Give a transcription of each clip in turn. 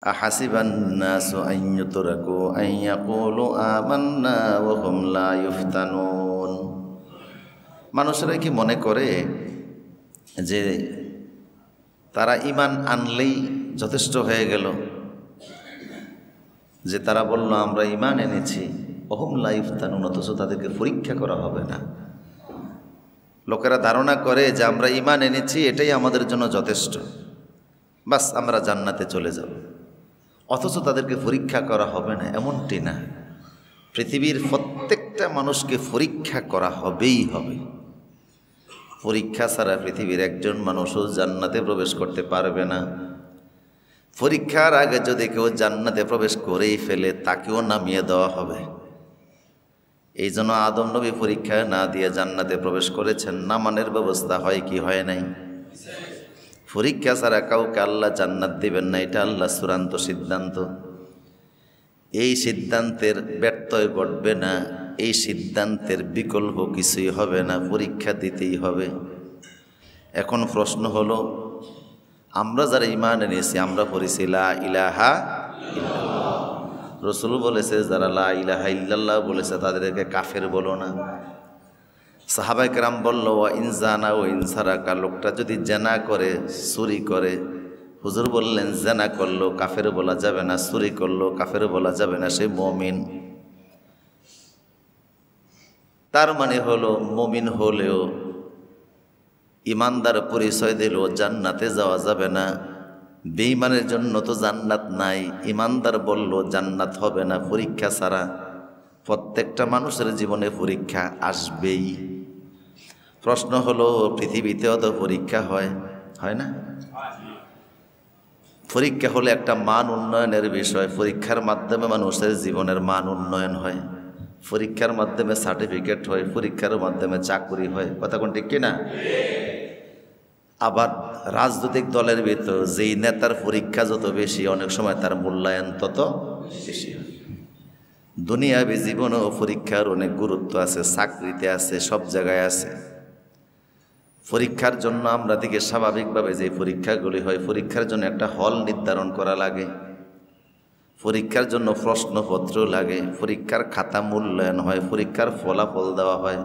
আহাসিবান নাসু আন ইউতরাকু আন ইয়াকুলু আমান্না ওয়া হুম লা ইফতানুন। মানুষেরা কি মনে করে যে তারা ঈমান আনলেই যথেষ্ট হয়ে গেল, যে তারা বলল আমরা ঈমান এনেছি, ওয়া হুম লা ইফতানুন, অথচ তাদেরকে পরীক্ষা করা হবে না। লোকেরা ধারণা করে যে আমরা ঈমান এনেছি, এটাই আমাদের জন্য যথেষ্ট, বাস আমরা জান্নাতে চলে যাব, অথচ তাদেরকে পরীক্ষা করা হবে না। এমনটি না, পৃথিবীর প্রত্যেকটা মানুষকে পরীক্ষা করা হবেই হবে। পরীক্ষা ছাড়া পৃথিবীর একজন মানুষও জান্নাতে প্রবেশ করতে পারবে না। পরীক্ষার আগে যদি কেউ জান্নাতে প্রবেশ করেই ফেলে, তাকেও নামিয়ে দেওয়া হবে। এই জন্য আদম নবী পরীক্ষা না দিয়ে জান্নাতে প্রবেশ করেছেন। নামানের ব্যবস্থা হয় কি হয় নাই? পরীক্ষা ছাড়া কাউকে আল্লাহ জান্নাত দিবেন না, এটা আল্লাহ চূড়ান্ত সিদ্ধান্ত। এই সিদ্ধান্তের ব্যত্যয় ঘটবে না, এই সিদ্ধান্তের বিকল্প কিছুই হবে না, পরীক্ষা দিতেই হবে। এখন প্রশ্ন হলো, আমরা যারা ঈমান এনেছি, আমরা পড়েছি লা ইলাহা ইল্লাল্লাহ। রাসূল বলেছে যারা লা ইলাহা ইল্লাল্লাহ বলেছে তাদেরকে কাফের বলো না। সাহাবায়ে কেরাম বলল ওয়া ইনজানা ও ইনসারাকা, লোকটা যদি জেনা করে, চুরি করে, হুজুর বললেন জেনা করলো কাফের বলা যাবে না, চুরি করলো কাফের বলা যাবে না, সে মুমিন। তার মানে হলো মুমিন হলেও ইমানদার পরিচয় দিলেও জান্নাতে যাওয়া যাবে না। বেঈমানের জন্য তো জান্নাত নাই, ইমানদার বলল জান্নাত হবে না পরীক্ষা ছাড়া। প্রত্যেকটা মানুষের জীবনে পরীক্ষা আসবেই। প্রশ্ন হলো, পৃথিবীতেও তো পরীক্ষা হয়, হয় না? পরীক্ষা হলে একটা মান উন্নয়নের বিষয়। পরীক্ষার মাধ্যমে মানুষের জীবনের মান উন্নয়ন হয়, পরীক্ষার মাধ্যমে সার্টিফিকেট হয়, পরীক্ষার মাধ্যমে চাকরি হয়। কথা কোনটি কিনা? আবার রাজনৈতিক দলের ভিতর যেই নেতার পরীক্ষা যত বেশি, অনেক সময় তার মূল্যায়ন তত বেশি হয়। দুনিয়াবী জীবনেও পরীক্ষার অনেক গুরুত্ব আছে, চাকরিতে আছে, সব জায়গায় আছে। পরীক্ষার জন্য আমরা দিকে স্বাভাবিকভাবে যে পরীক্ষাগুলি হয়, পরীক্ষার জন্য একটা হল নির্ধারণ করা লাগে, পরীক্ষার জন্য প্রশ্নপত্র লাগে, পরীক্ষার খাতা মূল্যায়ন হয়, পরীক্ষার ফলাফল দেওয়া হয়,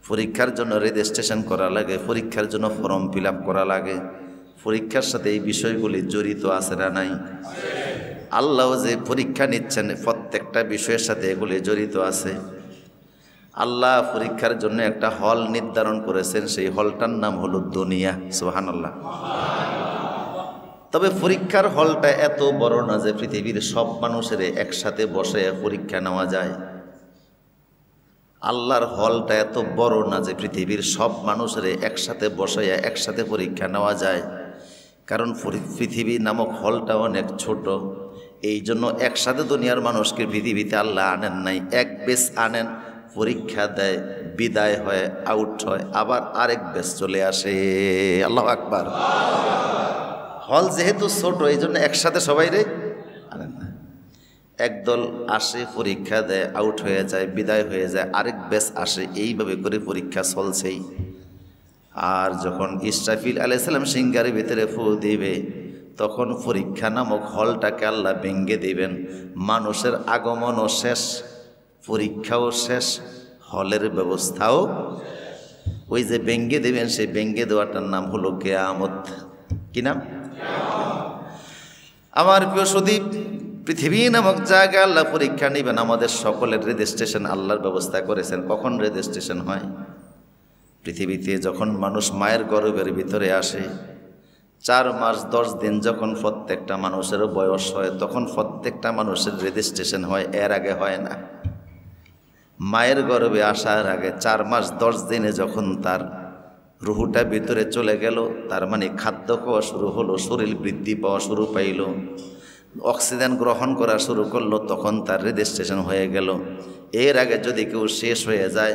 পরীক্ষার জন্য রেজিস্ট্রেশন করা লাগে, পরীক্ষার জন্য ফর্ম ফিল আপ করা লাগে। পরীক্ষার সাথে এই বিষয়গুলি জড়িত আছে না নাই? আল্লাহ যে পরীক্ষা নিচ্ছেন, প্রত্যেকটা বিষয়ের সাথে এগুলি জড়িত আছে। আল্লাহ পরীক্ষার জন্য একটা হল নির্ধারণ করেছেন, সেই হলটার নাম হলো দুনিয়া। সুবহানাল্লাহ। তবে পরীক্ষার হলটা এত বড় না যে পৃথিবীর সব মানুষের একসাথে বসে পরীক্ষা নেওয়া যায়। আল্লাহর হলটা এত বড় না যে পৃথিবীর সব মানুষের একসাথে বসাইয়া একসাথে পরীক্ষা নেওয়া যায়। কারণ পৃথিবী নামক হলটা অনেক ছোট, এই জন্য একসাথে দুনিয়ার মানুষকে পৃথিবীতে আল্লাহ আনেন নাই। এক বেশ আনেন, পরীক্ষা দেয়, বিদায় হয়, আউট হয়, আবার আরেক বেশ চলে আসে। আল্লাহু আকবার। হল যেহেতু ছোট, এই জন্য একসাথে সবাই রে আনেন না। একদল আসে, পরীক্ষা দেয়, আউট হয়ে যায়, বিদায় হয়ে যায়, আরেক বেশ আসে, এইভাবে করে পরীক্ষা চলছেই। আর যখন ইসরাফিল আলাইহিস সালাম সিংহারের ভিতরে ফু দিবে, তখন পরীক্ষা নামক হলটাকে আল্লাহ ভেঙ্গে দিবেন। মানুষের আগমনও শেষ, পরীক্ষাও শেষ, হলের ব্যবস্থাও। ওই যে ভেঙ্গে দেবেন, সেই ভেঙ্গে দেওয়াটার নাম হলো কিয়ামত। কি নাম? আমার প্রিয় সুদীপ, পৃথিবী নামক জায়গায় আল্লাহ পরীক্ষা নেবেন। আমাদের সকলের রেজিস্ট্রেশন আল্লাহর ব্যবস্থা করেছেন। কখন রেজিস্ট্রেশন হয়? পৃথিবীতে যখন মানুষ মায়ের গর্ভের ভিতরে আসে, 4 মাস 10 দিন যখন প্রত্যেকটা মানুষের বয়স হয়, তখন প্রত্যেকটা মানুষের রেজিস্ট্রেশন হয়, এর আগে হয় না। মায়ের গর্ভে আসার আগে 4 মাস 10 দিনে যখন তার রুহুটা ভিতরে চলে গেল, তার মানে খাদ্য খাওয়া শুরু হলো, শরীর বৃদ্ধি পাওয়া শুরু পাইল, অক্সিজেন গ্রহণ করা শুরু করলো, তখন তার রেজিস্ট্রেশন হয়ে গেল। এর আগে যদি কেউ শেষ হয়ে যায়,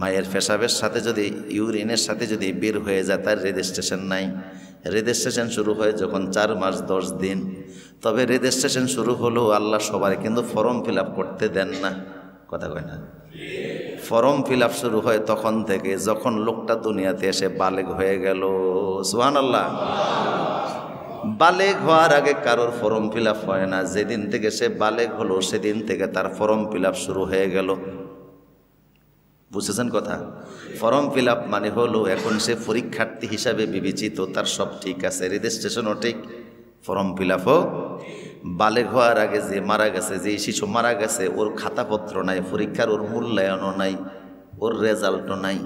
মায়ের পেশাবের সাথে যদি, ইউরিনের সাথে যদি বের হয়ে যায়, তার রেজিস্ট্রেশন নাই। রেজিস্ট্রেশন শুরু হয় যখন 4 মাস 10 দিন। তবে রেজিস্ট্রেশন শুরু হলেও আল্লাহ সবার কিন্তু ফর্ম ফিল আপ করতে দেন না। কথা কয় না? ফর্ম ফিল আপ শুরু হয় তখন থেকে যখন লোকটা দুনিয়াতে এসে বালেগ হয়ে গেল। সুবহানাল্লাহ। বালেগ হওয়ার আগে কারোর ফর্ম ফিল আপ হয় না, যেদিন থেকে সে বালেগ হলো সেদিন থেকে তার ফর্ম ফিল আপ শুরু হয়ে গেল। বুঝেছেন কথা? ফর্ম ফিল আপ মানে হলো এখন সে পরীক্ষার্থী হিসাবে বিবেচিত, তার সব ঠিক আছে, রেজিস্ট্রেশনও ঠিক, ফর্ম ফিল আপও। বালেগ হওয়ার আগে যে মারা গেছে, যে শিশু মারা গেছে, ওর খাতাপত্র নাই, পরীক্ষার ওর মূল্যায়নও নাই, ওর রেজাল্টও নাই,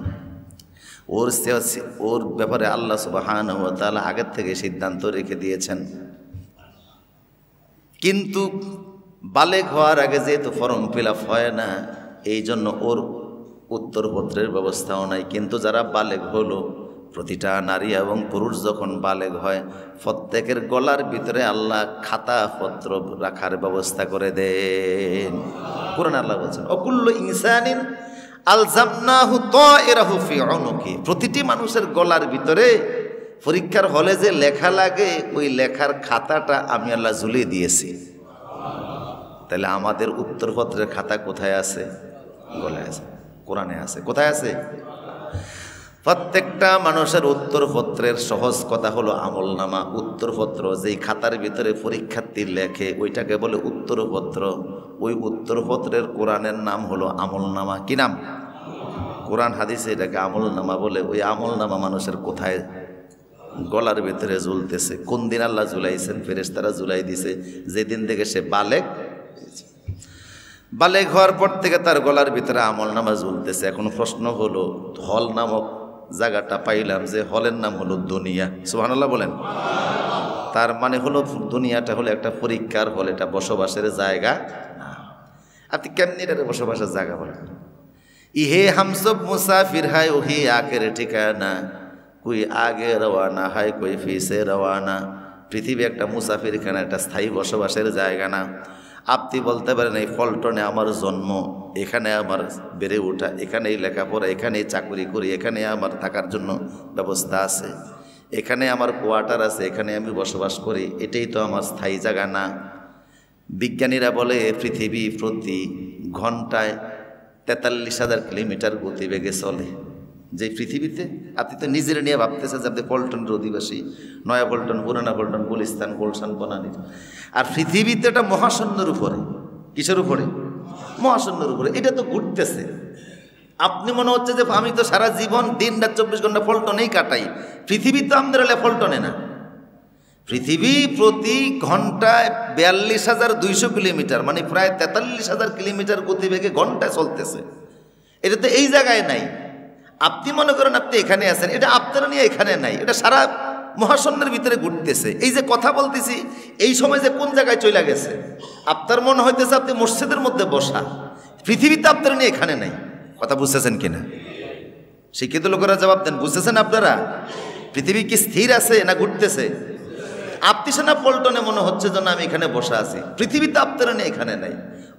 ওর ব্যাপারে আল্লাহ সুবহানাহু ওয়া তাআলা আগের থেকে সিদ্ধান্ত রেখে দিয়েছেন। কিন্তু বালেগ হওয়ার আগে যেহেতু ফর্ম ফিল আপ হয় না, এই জন্য ওর উত্তরপত্রের ব্যবস্থাও নাই। কিন্তু যারা বালেগ হলো, প্রতিটা নারী এবং পুরুষ যখন বালেগ হয়, প্রত্যেকের গলার ভিতরে আল্লাহ খাতাপত্র রাখার ব্যবস্থা করে দেন। কুরআন আল্লাহ বলছেন, অকুল্লু ইনসানিন আলজামনাহু তায়রাহু ফি উনুকি, প্রতিটি মানুষের গলার ভিতরে পরীক্ষার হলে যে লেখা লাগে, ওই লেখার খাতাটা আমি আল্লাহ ঝুলিয়ে দিয়েছি। তাহলে আমাদের উত্তরপত্রের খাতা কোথায় আছে? গলায় আছে, কোরআনে আছে। কোথায় আছে? প্রত্যেকটা মানুষের উত্তরপত্রের সহজ কথা হলো আমলনামা। উত্তরপত্র যেই খাতার ভিতরে পরীক্ষার্থী লেখে, ওইটাকে বলে উত্তরপত্র। ওই উত্তরপত্রের কোরআনের নাম হলো আমলনামা। কি নাম? কোরআন হাদিসে এটাকে আমলনামা বলে। ওই আমলনামা মানুষের কোথায়? গলার ভিতরে ঝুলতেছে। কোন দিন আল্লাহ ঝুলাইছেন? ফেরেশতারা ঝুলাই দিছে যেদিন থেকে সে বালেগ হওয়ার পর থেকে তার গলার ভিতরে আমলনামা ঝুলতেছে। এখন প্রশ্ন হলো, হল নামক জায়গাটা পাইলাম, যে হলের নাম হলো দুনিয়া। সুবহানাল্লাহ বলেন। তার মানে হলো দুনিয়াটা হলো একটা পরীক্ষার হল, এটা বসবাসের জায়গা না। আপনি কেমনি এটা বসবাসের জায়গা বলেন? ইহে হামসব মুসাফির হায় ওহি আখের ঠিকানা, কই আগে রওয়ানা হয় কই ফিসে রওয়ানা। পৃথিবী একটা মুসাফিরখানা, একটা স্থায়ী বসবাসের জায়গা না। আপনি বলতে পারেন এই পল্টনে আমার জন্ম, এখানে আমার বেড়ে ওঠা, এখানেই লেখাপড়া, এখানেই চাকরি করি, এখানে আমার থাকার জন্য ব্যবস্থা আছে, এখানে আমার কোয়ার্টার আছে, এখানে আমি বসবাস করি, এটাই তো আমার স্থায়ী জায়গা না। বিজ্ঞানীরা বলে পৃথিবী প্রতি ঘন্টায় 43,000 কিলোমিটার গতিবেগে চলে। যে পৃথিবীতে আপনি তো নিজের নিয়ে ভাবতেছেন যে আপনি পল্টনের অধিবাসী, নয়া পল্টন, পুরানা পল্টন, গুলিস্তান, গুলশান, বনানী। আর পৃথিবীতে এটা মহাশূন্যের উপরে। কিসের উপরে? মহাশূন্যের উপরে। এটা তো ঘুরতেছে। আপনি মনে হচ্ছে যে আমি তো সারা জীবন দিন রাত 24 ঘন্টা পল্টনেই কাটাই। পৃথিবী তো আমাদের হলে পল্টনে না। পৃথিবী প্রতি ঘন্টায় 42,200 কিলোমিটার, মানে প্রায় 43,000 কিলোমিটার গতিবেগে ঘন্টায় চলতেছে। এটা তো এই জায়গায় নাই। আপনি মনে করেন আপনি এখানে আছেন, এটা আপনারা নিয়ে এখানে নাই, এটা সারা মহাশূন্যের ভিতরে ঘুরতেছে। এই যে কথা বলতেছি, এই সময় যে কোন জায়গায় চলে গেছে, আপনার মনে হইতেছে আপনি মসজিদের মধ্যে বসা, পৃথিবীতে আপনারা নিয়ে এখানে নাই। কথা বুঝতেছেন কিনা? শিক্ষিত লোকেরা জবাব দেন, বুঝতেছেন আপনারা? পৃথিবী কি স্থির আছে না ঘুরতেছে? আপনি সেনা পল্টনে মনে হচ্ছে যেন আমি এখানে বসা আছি, পৃথিবীতে আপনারা নিয়ে এখানে নাই।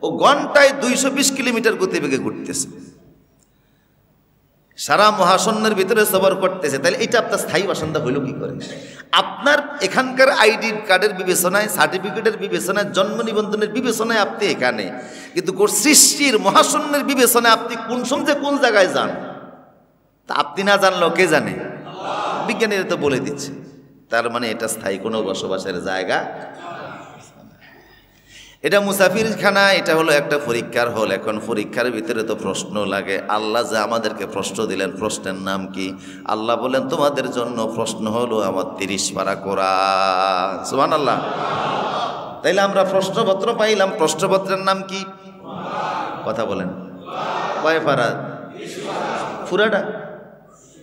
ও ঘন্টায় 220 কিলোমিটার গতিবেগে ঘুরতেছে, সারা মহাশূন্যের ভিতরে সফর করতেছে। তাহলে এটা আপনার স্থায়ী বাসিন্দা হইল কি করে? আপনার এখানকার আইডি কার্ডের বিবেচনায়, সার্টিফিকেটের বিবেচনায়, জন্ম নিবন্ধনের বিবেচনায় আপনি এখানে, কিন্তু সৃষ্টির মহাশূন্যের বিবেচনায় আপনি কোন সময়ে কোন জায়গায় যান তা আপনি না জানলেও কে জানে? বিজ্ঞানীরা তো বলে দিচ্ছে। তার মানে এটা স্থায়ী কোনো বসবাসের জায়গা। এটা মুসাফিরখানা, এটা হলো একটা পরীক্ষার হল। এখন পরীক্ষার ভিতরে তো প্রশ্ন লাগে। আল্লাহ যে আমাদেরকে প্রশ্ন দিলেন, প্রশ্নের নাম কি? আল্লাহ বলেন তোমাদের জন্য প্রশ্ন হলো আমার 30 পারা কোরআন। সুবহানাল্লাহ। তাইলে আমরা প্রশ্নপত্র পাইলাম, প্রশ্নপত্রের নাম কি? কথা বলেন। কয় পারা? পুরাটা?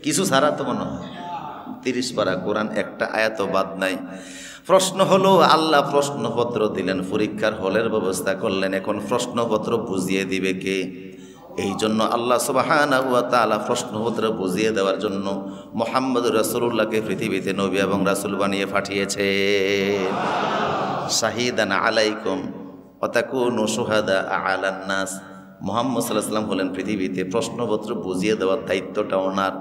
কিছু ছাড়া তো মনে হয় 30 পারা কোরআন, একটা আয়াত বাদ নাই। প্রশ্ন হলো, আল্লাহ প্রশ্নপত্র দিলেন, পরীক্ষার হলের ব্যবস্থা করলেন, এখন প্রশ্নপত্র বুঝিয়ে দিবে কে? এই জন্য আল্লাহ সুবহানাহু ওয়া তাআলা প্রশ্নপত্র বুঝিয়ে দেওয়ার জন্য মুহাম্মদুর রাসূলুল্লাহকে পৃথিবীতে নবী এবং রাসূল বানিয়ে পাঠিয়েছে। শাহিদান আলাইকুম ওয়া তাকুনু শুহাদা আলান নাস। মুহাম্মদ সাল্লাল্লাহু আলাইহি ওয়াসাল্লাম হলেন পৃথিবীতে প্রশ্নপত্র বুঝিয়ে দেওয়ার দায়িত্বটা ওনার।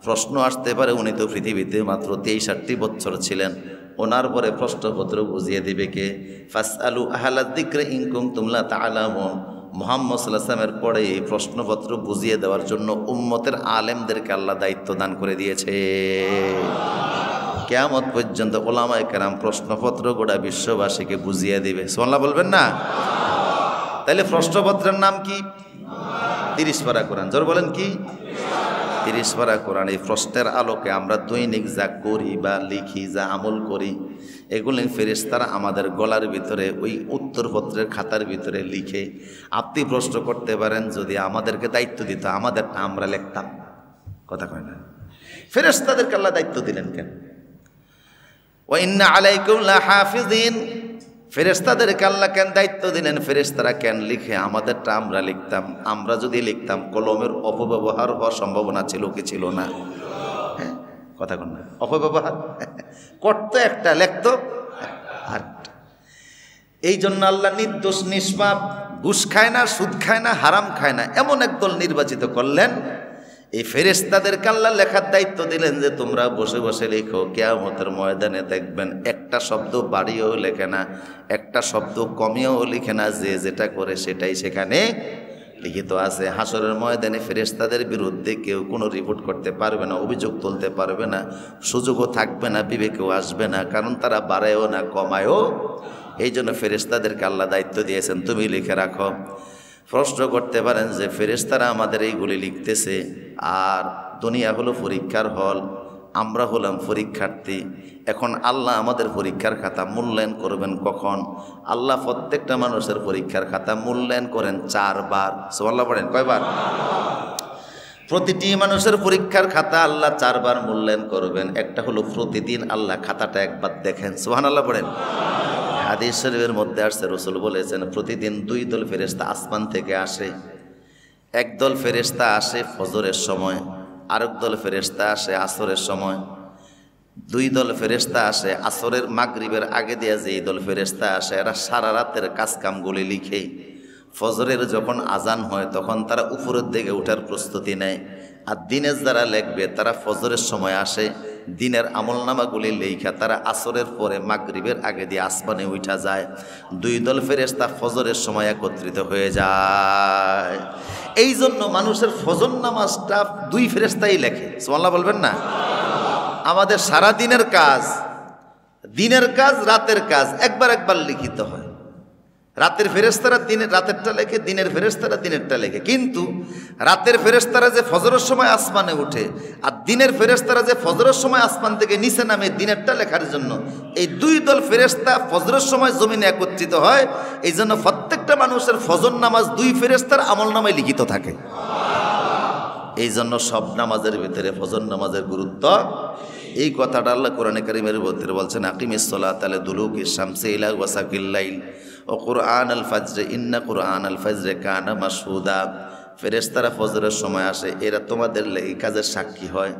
প্রশ্ন আসতে পারে, উনি তো পৃথিবীতে মাত্র 63 বছর ছিলেন, ওনার পরে প্রশ্নপত্র বুঝিয়ে দিবে কে? ফাসআলু আহলাদ যিকরি ইন কুনতুম লা তা'লামুন। মুহাম্মদ সাল্লাল্লাহু আলাইহি ওয়াসাল্লামের পরে এই প্রশ্নপত্র বুঝিয়ে দেওয়ার জন্য উম্মতের আলেমদেরকে আল্লাহ দায়িত্ব দান করে দিয়েছে। কিয়ামত পর্যন্ত ওলামায়ে কেরাম প্রশ্নপত্র গোটা বিশ্ববাসীকে বুঝিয়ে দিবে। সুবহানাল্লাহ বলবেন না? তাহলে প্রশ্নপত্রের নাম কি? 30 পারা কোরআন। জোর বলেন কি? 30 পারা কোরআন। এই প্রশ্নের আলোকে আমরা দৈনিক যা করি বা লিখি, যা আমল করি, এগুলি ফেরেশতারা আমাদের গলার ভিতরে ওই উত্তরপত্রের খাতার ভিতরে লিখে। আপনি প্রশ্ন করতে পারেন, যদি আমাদেরকে দায়িত্ব দিত, আমাদেরটা আমরা লিখতাম। কথা কয় না? ফেরেশতাদেরকে আল্লাহ দায়িত্ব দিলেন কেন? ওয়া ইন্না আলাইকুম লাহাফিজিন, ফেরেশতাদেরকে আল্লাহ কেন দায়িত্ব দিলেন? ফেরেশতারা কেন লিখে? আমাদেরটা আমরা লিখতাম। আমরা যদি লিখতাম, কলমের অপব্যবহার হওয়ার সম্ভাবনা ছিল কি ছিল না? হ্যাঁ, কথা কন না? অপব্যবহার করতো একটা, লিখতো আর। এই জন্য আল্লাহ নির্দোষ নিষ্পাপ, ঘুষ খায় না, সুদ খায় না, হারাম খায় না, এমন একদল নির্বাচিত করলেন। এই ফেরেশতাদেরকে আল্লাহ লেখার দায়িত্ব দিলেন যে তোমরা বসে বসে লেখো। কিয়ামতের ময়দানে দেখবেন একটা শব্দ বাড়িয়েও লেখে না, একটা শব্দ কমিয়েও লিখে না, যে যেটা করে সেটাই সেখানে লিখিত আছে। হাসরের ময়দানে ফেরেশতাদের বিরুদ্ধে কেউ কোনো রিপোর্ট করতে পারবে না, অভিযোগ তুলতে পারবে না, সুযোগও থাকবে না, বিবেকেও আসবে না, কারণ তারা বাড়ায়ও না কমায়ও। এই জন্য ফেরেশতাদেরকে আল্লাহ দায়িত্ব দিয়েছেন, তুমি লিখে রাখো। প্রশ্ন করতে পারেন যে ফেরেশতারা আমাদের এইগুলি লিখতেছে, আর দুনিয়া হলো পরীক্ষার হল, আমরা হলাম পরীক্ষার্থী। এখন আল্লাহ আমাদের পরীক্ষার খাতা মূল্যায়ন করবেন কখন? আল্লাহ প্রত্যেকটা মানুষের পরীক্ষার খাতা মূল্যায়ন করেন 4 বার। সুবহানাল্লাহ পড়েন, কয়বার? প্রতিটি মানুষের পরীক্ষার খাতা আল্লাহ 4 বার মূল্যায়ন করবেন। একটা হলো প্রতিদিন আল্লাহ খাতাটা একবার দেখেন। সুবহানাল্লাহ পড়েন। হাদিস শরীফের মধ্যে আসছে, রাসূল বলেছেন প্রতিদিন 2 দল ফেরেশতা আসমান থেকে আসে। একদল ফেরেশতা আসে ফজরের সময়, আরেক দল ফেরেশতা আসে আসরের সময়। 2 দল ফেরেশতা আসে আসরের মাগরিবের আগে দিয়ে। যে দল ফেরেশতা আসে এরা সারা রাতের কাজকামগুলি লিখে। ফজরের যখন আজান হয় তখন তারা উপরের দিকে ওঠার প্রস্তুতি নেয়। আর দিনের যারা লিখবে তারা ফজরের সময় আসে, দিনের আমলনামাগুলি লেখা তারা আসরের পরে মাগরিবের আগে দিয়ে আসমানে উঠা যায়। 2 দল ফেরেশতা ফজরের সময় একত্রিত হয়ে যায়। এই জন্য মানুষের ফজর নামাজটা 2 ফেরেশতাই লেখে। সুবহানাল্লাহ বলবেন না? আমাদের সারা দিনের কাজ, দিনের কাজ, রাতের কাজ একবার একবার লিখিত হয়। রাতের ফেরেশতারা দিনের রাতেরটা লেখে, দিনের ফেরেশতারা দিনেরটা লেখে। কিন্তু রাতের ফেরেশতারা যে ফজরের সময় আসমানে উঠে, আর দিনের ফেরেশতারা যে ফজরের সময় আসমান থেকে নিচে নামে দিনেরটা লেখার জন্য, এই 2 দল ফেরেশতা ফজরের সময় জমিনে একত্রিত হয়। এই জন্য প্রত্যেকটা মানুষের ফজর নামাজ 2 ফেরেশতার আমলনামায় লিখিত থাকে। এই জন্য সব নামাজের ভিতরে ফজর নামাজের গুরুত্ব। এই কথাটা আল্লাহ কোরআনে কারীমের ভিতরে বলছেন, আকিমিস সালাতা লিদুলুকিশ শামসি ইলা ওয়াসাকিল লাইল ও কুরআন আল ফাজর ইন্না কুরআন আল ফাজর কানা মাশহুদা। ফেরেশতারা ফজরের সময় আসে, এরা তোমাদের এই কাজের সাক্ষী হয়।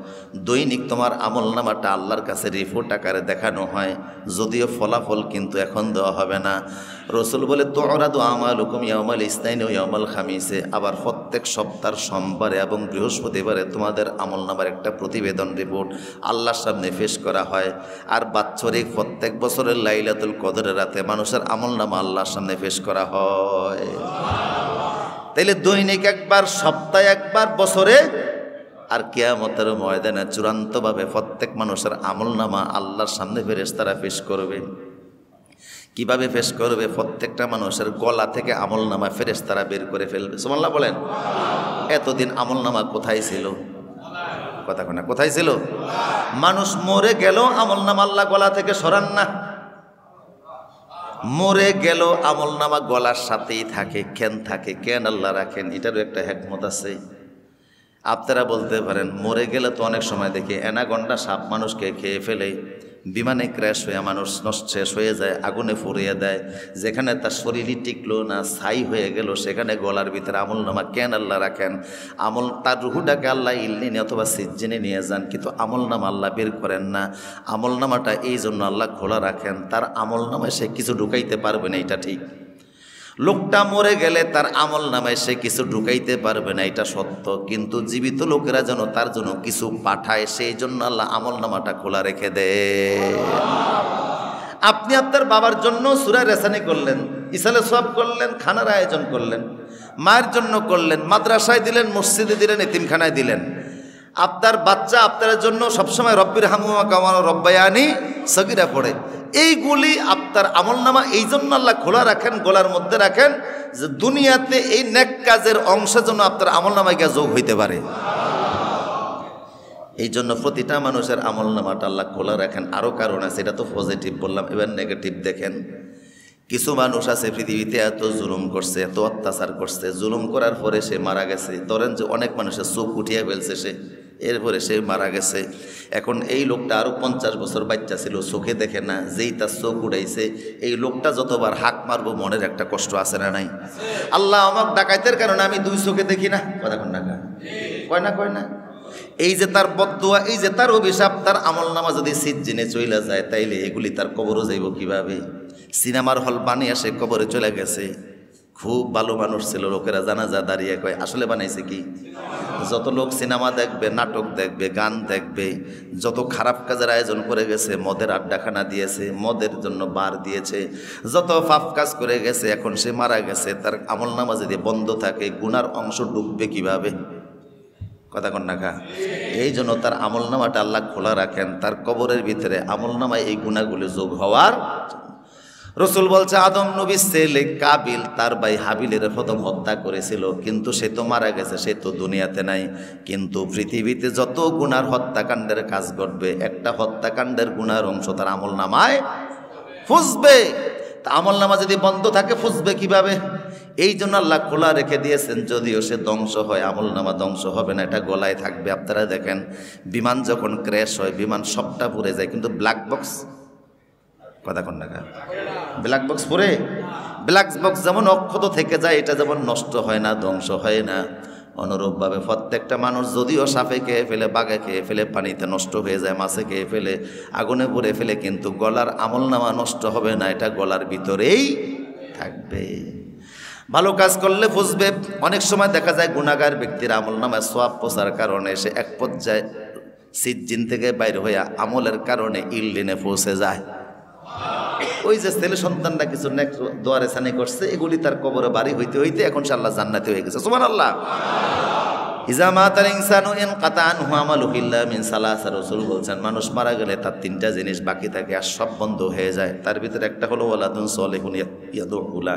দৈনিক তোমার আমলনামাটা আল্লাহর কাছে রিপোর্ট আকারে দেখানো হয়, যদিও ফলাফল কিন্তু এখন দেওয়া হবে না। রাসূল বলে তুরাদু আমালুকুম ইয়াউমাল ইসনাইন ওয়া ইয়াউমাল খামিসে। আবার প্রত্যেক সপ্তাহের সোমবারে এবং বৃহস্পতিবারে তোমাদের আমলনামার একটা প্রতিবেদন রিপোর্ট আল্লাহর সামনে পেশ করা হয়। আর বাৎসরিক প্রত্যেক বছরের লাইলাতুল কদরের রাতে মানুষের আমলনামা আল্লাহর সামনে পেশ করা হয়। তাইলে দৈনিক একবার, সপ্তাহে একবার, বছরে আর কিয়ামতের ময়দানে চূড়ান্তভাবে প্রত্যেক মানুষের আমলনামা আল্লাহর সামনে ফেরেশতারা পেশ করবে। কিভাবে পেশ করবে? প্রত্যেকটা মানুষের গলা থেকে আমলনামা ফেরেশতারা বের করে ফেলবে। সুবহানাল্লাহ বলেন। এতদিন আমলনামা কোথায় ছিল? কথা কনা, কোথায় ছিল? মানুষ মরে গেল আমলনামা আল্লাহ গলা থেকে সরান না। মরে গেল আমলনামা গলার সাথেই থাকে। কেন থাকে? কেন আল্লাহ রাখেন? এটারও একটা হিকমত আছে। আপনারা বলতে পারেন মরে গেলে তো অনেক সময় দেখি অ্যানাকন্ডা সাপ মানুষকে খেয়ে ফেলে, বিমানে ক্র্যাশ হয়ে মানুষ শেষ হয়ে যায়, আগুনে পুড়িয়ে দেয়। যেখানে তার শরীরই টিকলো না, ছাই হয়ে গেল, সেখানে গলার ভিতরে আমলনামা কেন আল্লাহ রাখেন? আমল তার রুহুটাকে আল্লাহ ইল্লিনে অথবা সিজ্জিনে নিয়ে যান, কিন্তু আমলনামা আল্লাহ বের করেন না। আমলনামাটা এই জন্য আল্লাহ খোলা রাখেন, তার আমলনামায় সে কিছু ঢুকাইতে পারবে না, এটা ঠিক। লোকটা মরে গেলে তার আমলনামায় সে কিছু ঢুকাইতে পারবে না, এটা সত্য। কিন্তু জীবিত লোকেরা যেন তার জন্য কিছু পাঠায়, সেই জন্য আল্লাহ আমলনামাটা খোলা রেখে দেয়। আপনি আপনার বাবার জন্য সূরা রেসানি করলেন, ইসালে সওয়াব করলেন, খানার আয়োজন করলেন, মায়ের জন্য করলেন, মাদ্রাসায় দিলেন, মসজিদে দিলেন, এতিমখানায় দিলেন। আপনার বাচ্চা আপনার জন্য সবসময় রব্বির হামুমা কামা রব্বায়ানি সগীরা পড়ে। এইগুলি আপনার আমলনামা এই জন্য আল্লাহ খোলা রাখেন, গলার মধ্যে রাখেন, যে দুনিয়াতে এই নেক কাজের অংশের জন্য আপনার আমলনামায় গিয়ে যোগ হইতে পারে। এই জন্য প্রতিটা মানুষের আমলনামাটা আল্লাহ খোলা রাখেন। আরও কারণ আছে, এটা তো পজিটিভ বললাম, এবার নেগেটিভ দেখেন। কিছু মানুষ আছে পৃথিবীতে এত জুলুম করছে, এত অত্যাচার করছে, জুলুম করার পরে সে মারা গেছে। ধরেন যে অনেক মানুষের চোখ উঠিয়ে ফেলছে সে, এরপরে সে মারা গেছে। এখন এই লোকটা আরও 50 বছর বাচ্চা ছিল, চোখে দেখে না, যেই তার চোখ উঠাইছে, এই লোকটা যতবার হাঁক মারবো মনের একটা কষ্ট আছে না নাই? আল্লাহ আমাকে ডাকাইতের কারণে আমি 2 চোখে দেখি না, কতক্ষণ ডাকা কয় না। এই যে তার বদদুয়া, এই যে তার অভিশাপ, তার আমলনামা যদি সিজ্জিনে চইলা যায়, তাইলে এগুলি তার কবরও যাইব কিভাবে? সিনেমার হল বানিয়ে সে কবরে চলে গেছে। খুব ভালো মানুষ ছিল, লোকেরা জানাজা দাঁড়িয়ে কয় আসলে বানাইছে কি? যত লোক সিনেমা দেখবে, নাটক দেখবে, গান দেখবে, যত খারাপ কাজের আয়োজন করে গেছে, মদের আড্ডাখানা দিয়েছে, মদের জন্য বার দিয়েছে, যত পাপ কাজ করে গেছে, এখন সে মারা গেছে, তার আমলনামা যদি বন্ধ থাকে, গুনার অংশ ডুববে কিভাবে? কথা কন না খা। এই জন্য তার আমলনামাটা আল্লাহ খোলা রাখেন, তার কবরের ভিতরে আমলনামায় এই গুণাগুলি যোগ হওয়ার। রসুল বলছে আদম নবীর ছেলে কাবিল তার ভাই হাবিলের প্রথম হত্যা করেছিল, কিন্তু সে তো মারা গেছে, সে তো দুনিয়াতে নাই। কিন্তু পৃথিবীতে যত গুনার হত্যাকাণ্ডের কাজ ঘটবে, একটা হত্যাকাণ্ডের গুনার অংশ তার আমলনামায় ফুসবে। তা আমলনামা যদি বন্ধ থাকে ফুসবে কিভাবে? এই জন্য আল্লাহ খোলা রেখে দিয়েছেন। যদিও সে ধ্বংস হয়, আমলনামা ধ্বংস হবে না, এটা গলায় থাকবে। আপনারা দেখেন বিমান যখন ক্র্যাশ হয়, বিমান সবটা পুড়ে যায়, কিন্তু ব্ল্যাক বক্স, কথা কন না, ব্ল্যাক বক্স পরে, ব্ল্যাক বক্স যেমন অক্ষত থেকে যায়, এটা যেমন নষ্ট হয় না, ধ্বংস হয় না, অনুরূপভাবে প্রত্যেকটা মানুষ যদিও সাপে খেয়ে ফেলে, বাঘে খেয়ে ফেলে, পানিতে নষ্ট হয়ে যায়, মাছে খেয়ে ফেলে, আগুনে পুড়ে ফেলে, কিন্তু গলার আমলনামা নষ্ট হবে না, এটা গলার ভিতরেই থাকবে। ভালো কাজ করলে বুঝবে। অনেক সময় দেখা যায় গুনাহগার ব্যক্তির আমলনামায় সওয়াব পৌঁছার কারণে সে এক পর্যায়ে সিজ্জিন থেকে বাইরে হইয়া আমলের কারণে ইল্লিনে পৌঁছে যায়। ওই যে ছেলে সন্তানরা কিছু নেক্সট দোয়ারে সানি করছে, এগুলি তার কবরে বাড়ি হইতে হইতে এখন সে আল্লাহ জান্নাতে হয়ে গেছে। সুবহানাল্লাহ। ইজা মাতাল ইনসানু ইনকাতা আনহু আমালুহু ইল্লা মিন সালাসা। রাসূল বলছেন মানুষ মারা গেলে তার 3টা জিনিস বাকি থাকে, আর সব বন্ধ হয়ে যায়। তার ভিতরে একটা হলো ওয়ালাদুন সলিহুন ইয়াদউ লা।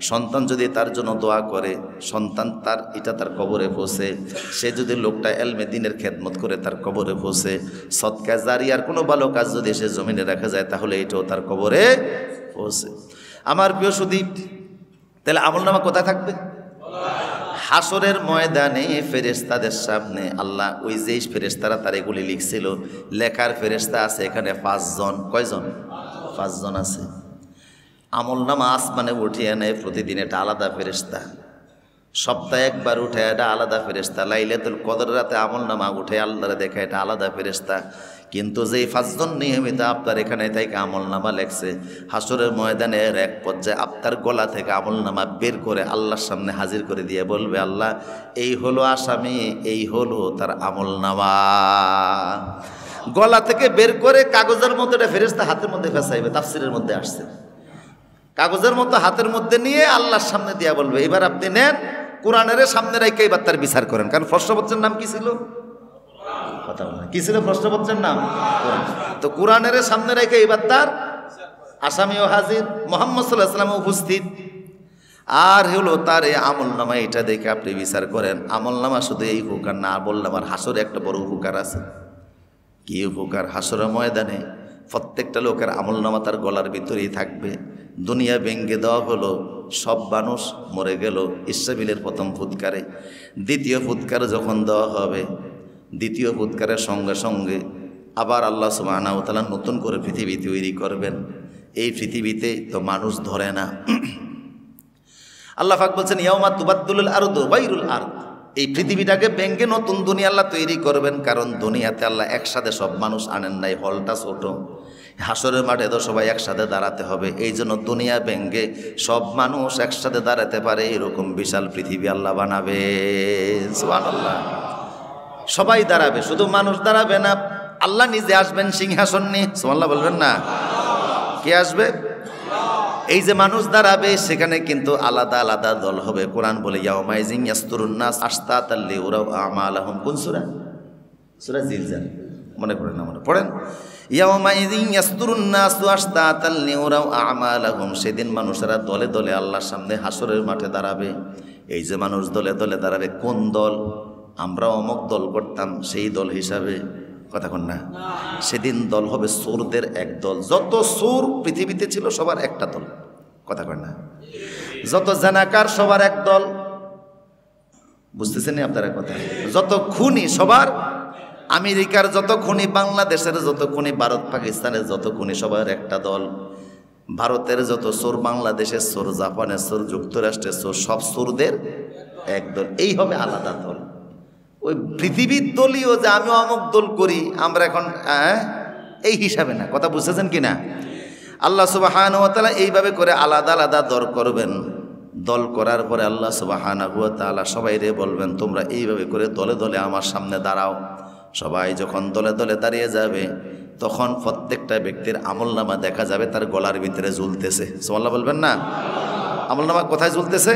সন্তান যদি তার জন্য দোয়া করে, সন্তান তার এটা তার কবরে পৌঁছে। সে যদি লোকটা এলমে দ্বীনের খেদমত করে, তার কবরে পৌঁছে। সদকা জারিয়ার কোনো ভালো কাজ যদি সে জমিনে রাখা যায়, তাহলে এটাও তার কবরে পৌঁছে। আমার প্রিয় সুদীপ, তাহলে আমলনামা কোথায় থাকবে? হাসরের ময়দানে ফেরেশতাদের সামনে আল্লাহ, ওই যে ফেরেশতারা তার এগুলি লিখছিল, লেখার ফেরেশতা আছে এখানে 5 জন। কয়জন? 5 জন আছে। আমলনামা আসমানে উঠিয়ে নেয় প্রতিদিন, এটা আলাদা ফেরেশতা। সপ্তাহে একবার উঠে, এটা আলাদা ফেরেশতা। লাইলাতুল কদর রাতে আমলনামা উঠে আল্লাহরে দেখে, এটা আলাদা ফেরেশতা। কিন্তু যেই 5 জন নিয়মিত আপনার এখানে থেকে আমলনামা লেখছে, হাসরের ময়দানের এক পর্যায়ে আপনার গলা থেকে আমলনামা বের করে আল্লাহর সামনে হাজির করে দিয়ে বলবে, আল্লাহ এই হলো আসামি, এই হলো তার আমলনামা। গলা থেকে বের করে কাগজের মতো এটা ফেরেশতা হাতের মধ্যে ফেসাইবে। তাফসিরের মধ্যে আসছে, কাগজের মতো হাতের মধ্যে নিয়ে আল্লাহর সামনে দিয়া বলবে, এবার আপনি নেন, কোরআনের সামনে রেখে এবার তার বিচার করেন। কারণ প্রশ্নপত্রের নাম কি ছিল? কথা বলে কি ছিল প্রশ্নপত্রের নাম? তো কোরআনের সামনে রেখে এবার তার আসামিও হাজির, মুহাম্মদ সাল্লাল্লাহু আলাইহি ওয়াসাল্লাম উপস্থিত। আর হলো তার এই আমলনামা, এটা দেখে আপনি বিচার করেন। আমলনামা শুধু এই উপকার না, বললাম আর হাসরে একটা বড় উপকার আছে। কি উপকার? হাসরের ময়দানে প্রত্যেকটা লোকের আমলনামা তার গলার ভিতরেই থাকবে। দুনিয়া ভেঙ্গে দেওয়া হলো, সব মানুষ মরে গেল ইসরাফিলের প্রথম ফুৎকারে। দ্বিতীয় ফুৎকারে যখন দেওয়া হবে, দ্বিতীয় ফুৎকারের সঙ্গে সঙ্গে আবার আল্লাহ সুবহানাহু ওয়া তাআলা নতুন করে পৃথিবী তৈরি করবেন। এই পৃথিবীতে তো মানুষ ধরে না। আল্লাহ পাক বলছেন ইয়াউমা তুবাদদুলুল আরদু গায়রুল আরদ। এই পৃথিবীটাকে ভেঙ্গে নতুন দুনিয়া আল্লাহ তৈরি করবেন। কারণ দুনিয়াতে আল্লাহ একসাথে সব মানুষ আনেন নাই, হলটা ছোট। হাসরের মাঠে তো সবাই একসাথে দাঁড়াতে হবে। এই জন্য দুনিয়া ভেঙ্গে সব মানুষ একসাথে দাঁড়াতে পারে এরকম বিশাল পৃথিবী আল্লাহ বানাবে। সুবহানাল্লাহ। সবাই দাঁড়াবে, শুধু মানুষ দাঁড়াবে না, আল্লাহ নিজে আসবেন সিংহাসন নিয়ে। সুবহানাল্লাহ বলবেন না? কে আসবে? এই যে মানুষ দাঁড়াবে, সেখানে কিন্তু আলাদা আলাদা দল হবে। কোরআন বলে ইয়াউমাইজিন ইয়াসতুরুন নাস আশতাতাল লিউরাউ আমালাহুম। কোন সূরা? সূরা জিলজাল মনে পড়েন না? মনে পড়েন? ইয়াউমাইযিন ইয়াসদুরুন নাসু আশতাতাল লিউরাউ আমালাহুম, সেদিন মানুষেরা দলে দলে আল্লাহর সামনে হাসরের মাঠে দাঁড়াবে। এই যে মানুষ দলে দলে দাঁড়াবে, কোন দল? আমরা অমুক দল করতাম সেই দল হিসাবে, কথা কন না? সেদিন দল হবে চোরদের এক দল। যত চোর পৃথিবীতে ছিল সবার একটা দল, কথা কন না? যত জানাকার সবার এক দল, বুঝতেছেন আপনারা কথা? যত খুনি সবার, আমেরিকার যত খুনি, বাংলাদেশের যত খুনি, ভারত পাকিস্তানের যত খুনি সবার একটা দল। ভারতের যত চোর, বাংলাদেশের চোর, জাপানের চোর, যুক্তরাষ্ট্রের চোর, সব চোরদের এক দল। এই হবে আলাদা দল। ওই পৃথিবীর দলীয় যে আমি অমুক দল করি আমরা এখন এই হিসাবে না, কথা বুঝতেছেন কিনা? আল্লাহ সুবহানাহু ওয়া তাআলা এইভাবে করে আলাদা আলাদা দল করবেন। দল করার পরে আল্লাহ সুবহানাহু ওয়া তাআলা সবাইরে বলবেন তোমরা এইভাবে করে দলে দলে আমার সামনে দাঁড়াও। সবাই যখন দলে দলে দাঁড়িয়ে যাবে তখন প্রত্যেকটা ব্যক্তির আমলনামা দেখা যাবে তার গলার ভিতরে ঝুলতেছে। সুবহানাল্লাহ বলবেন না? আমলনামা কোথায় ঝুলতেছে?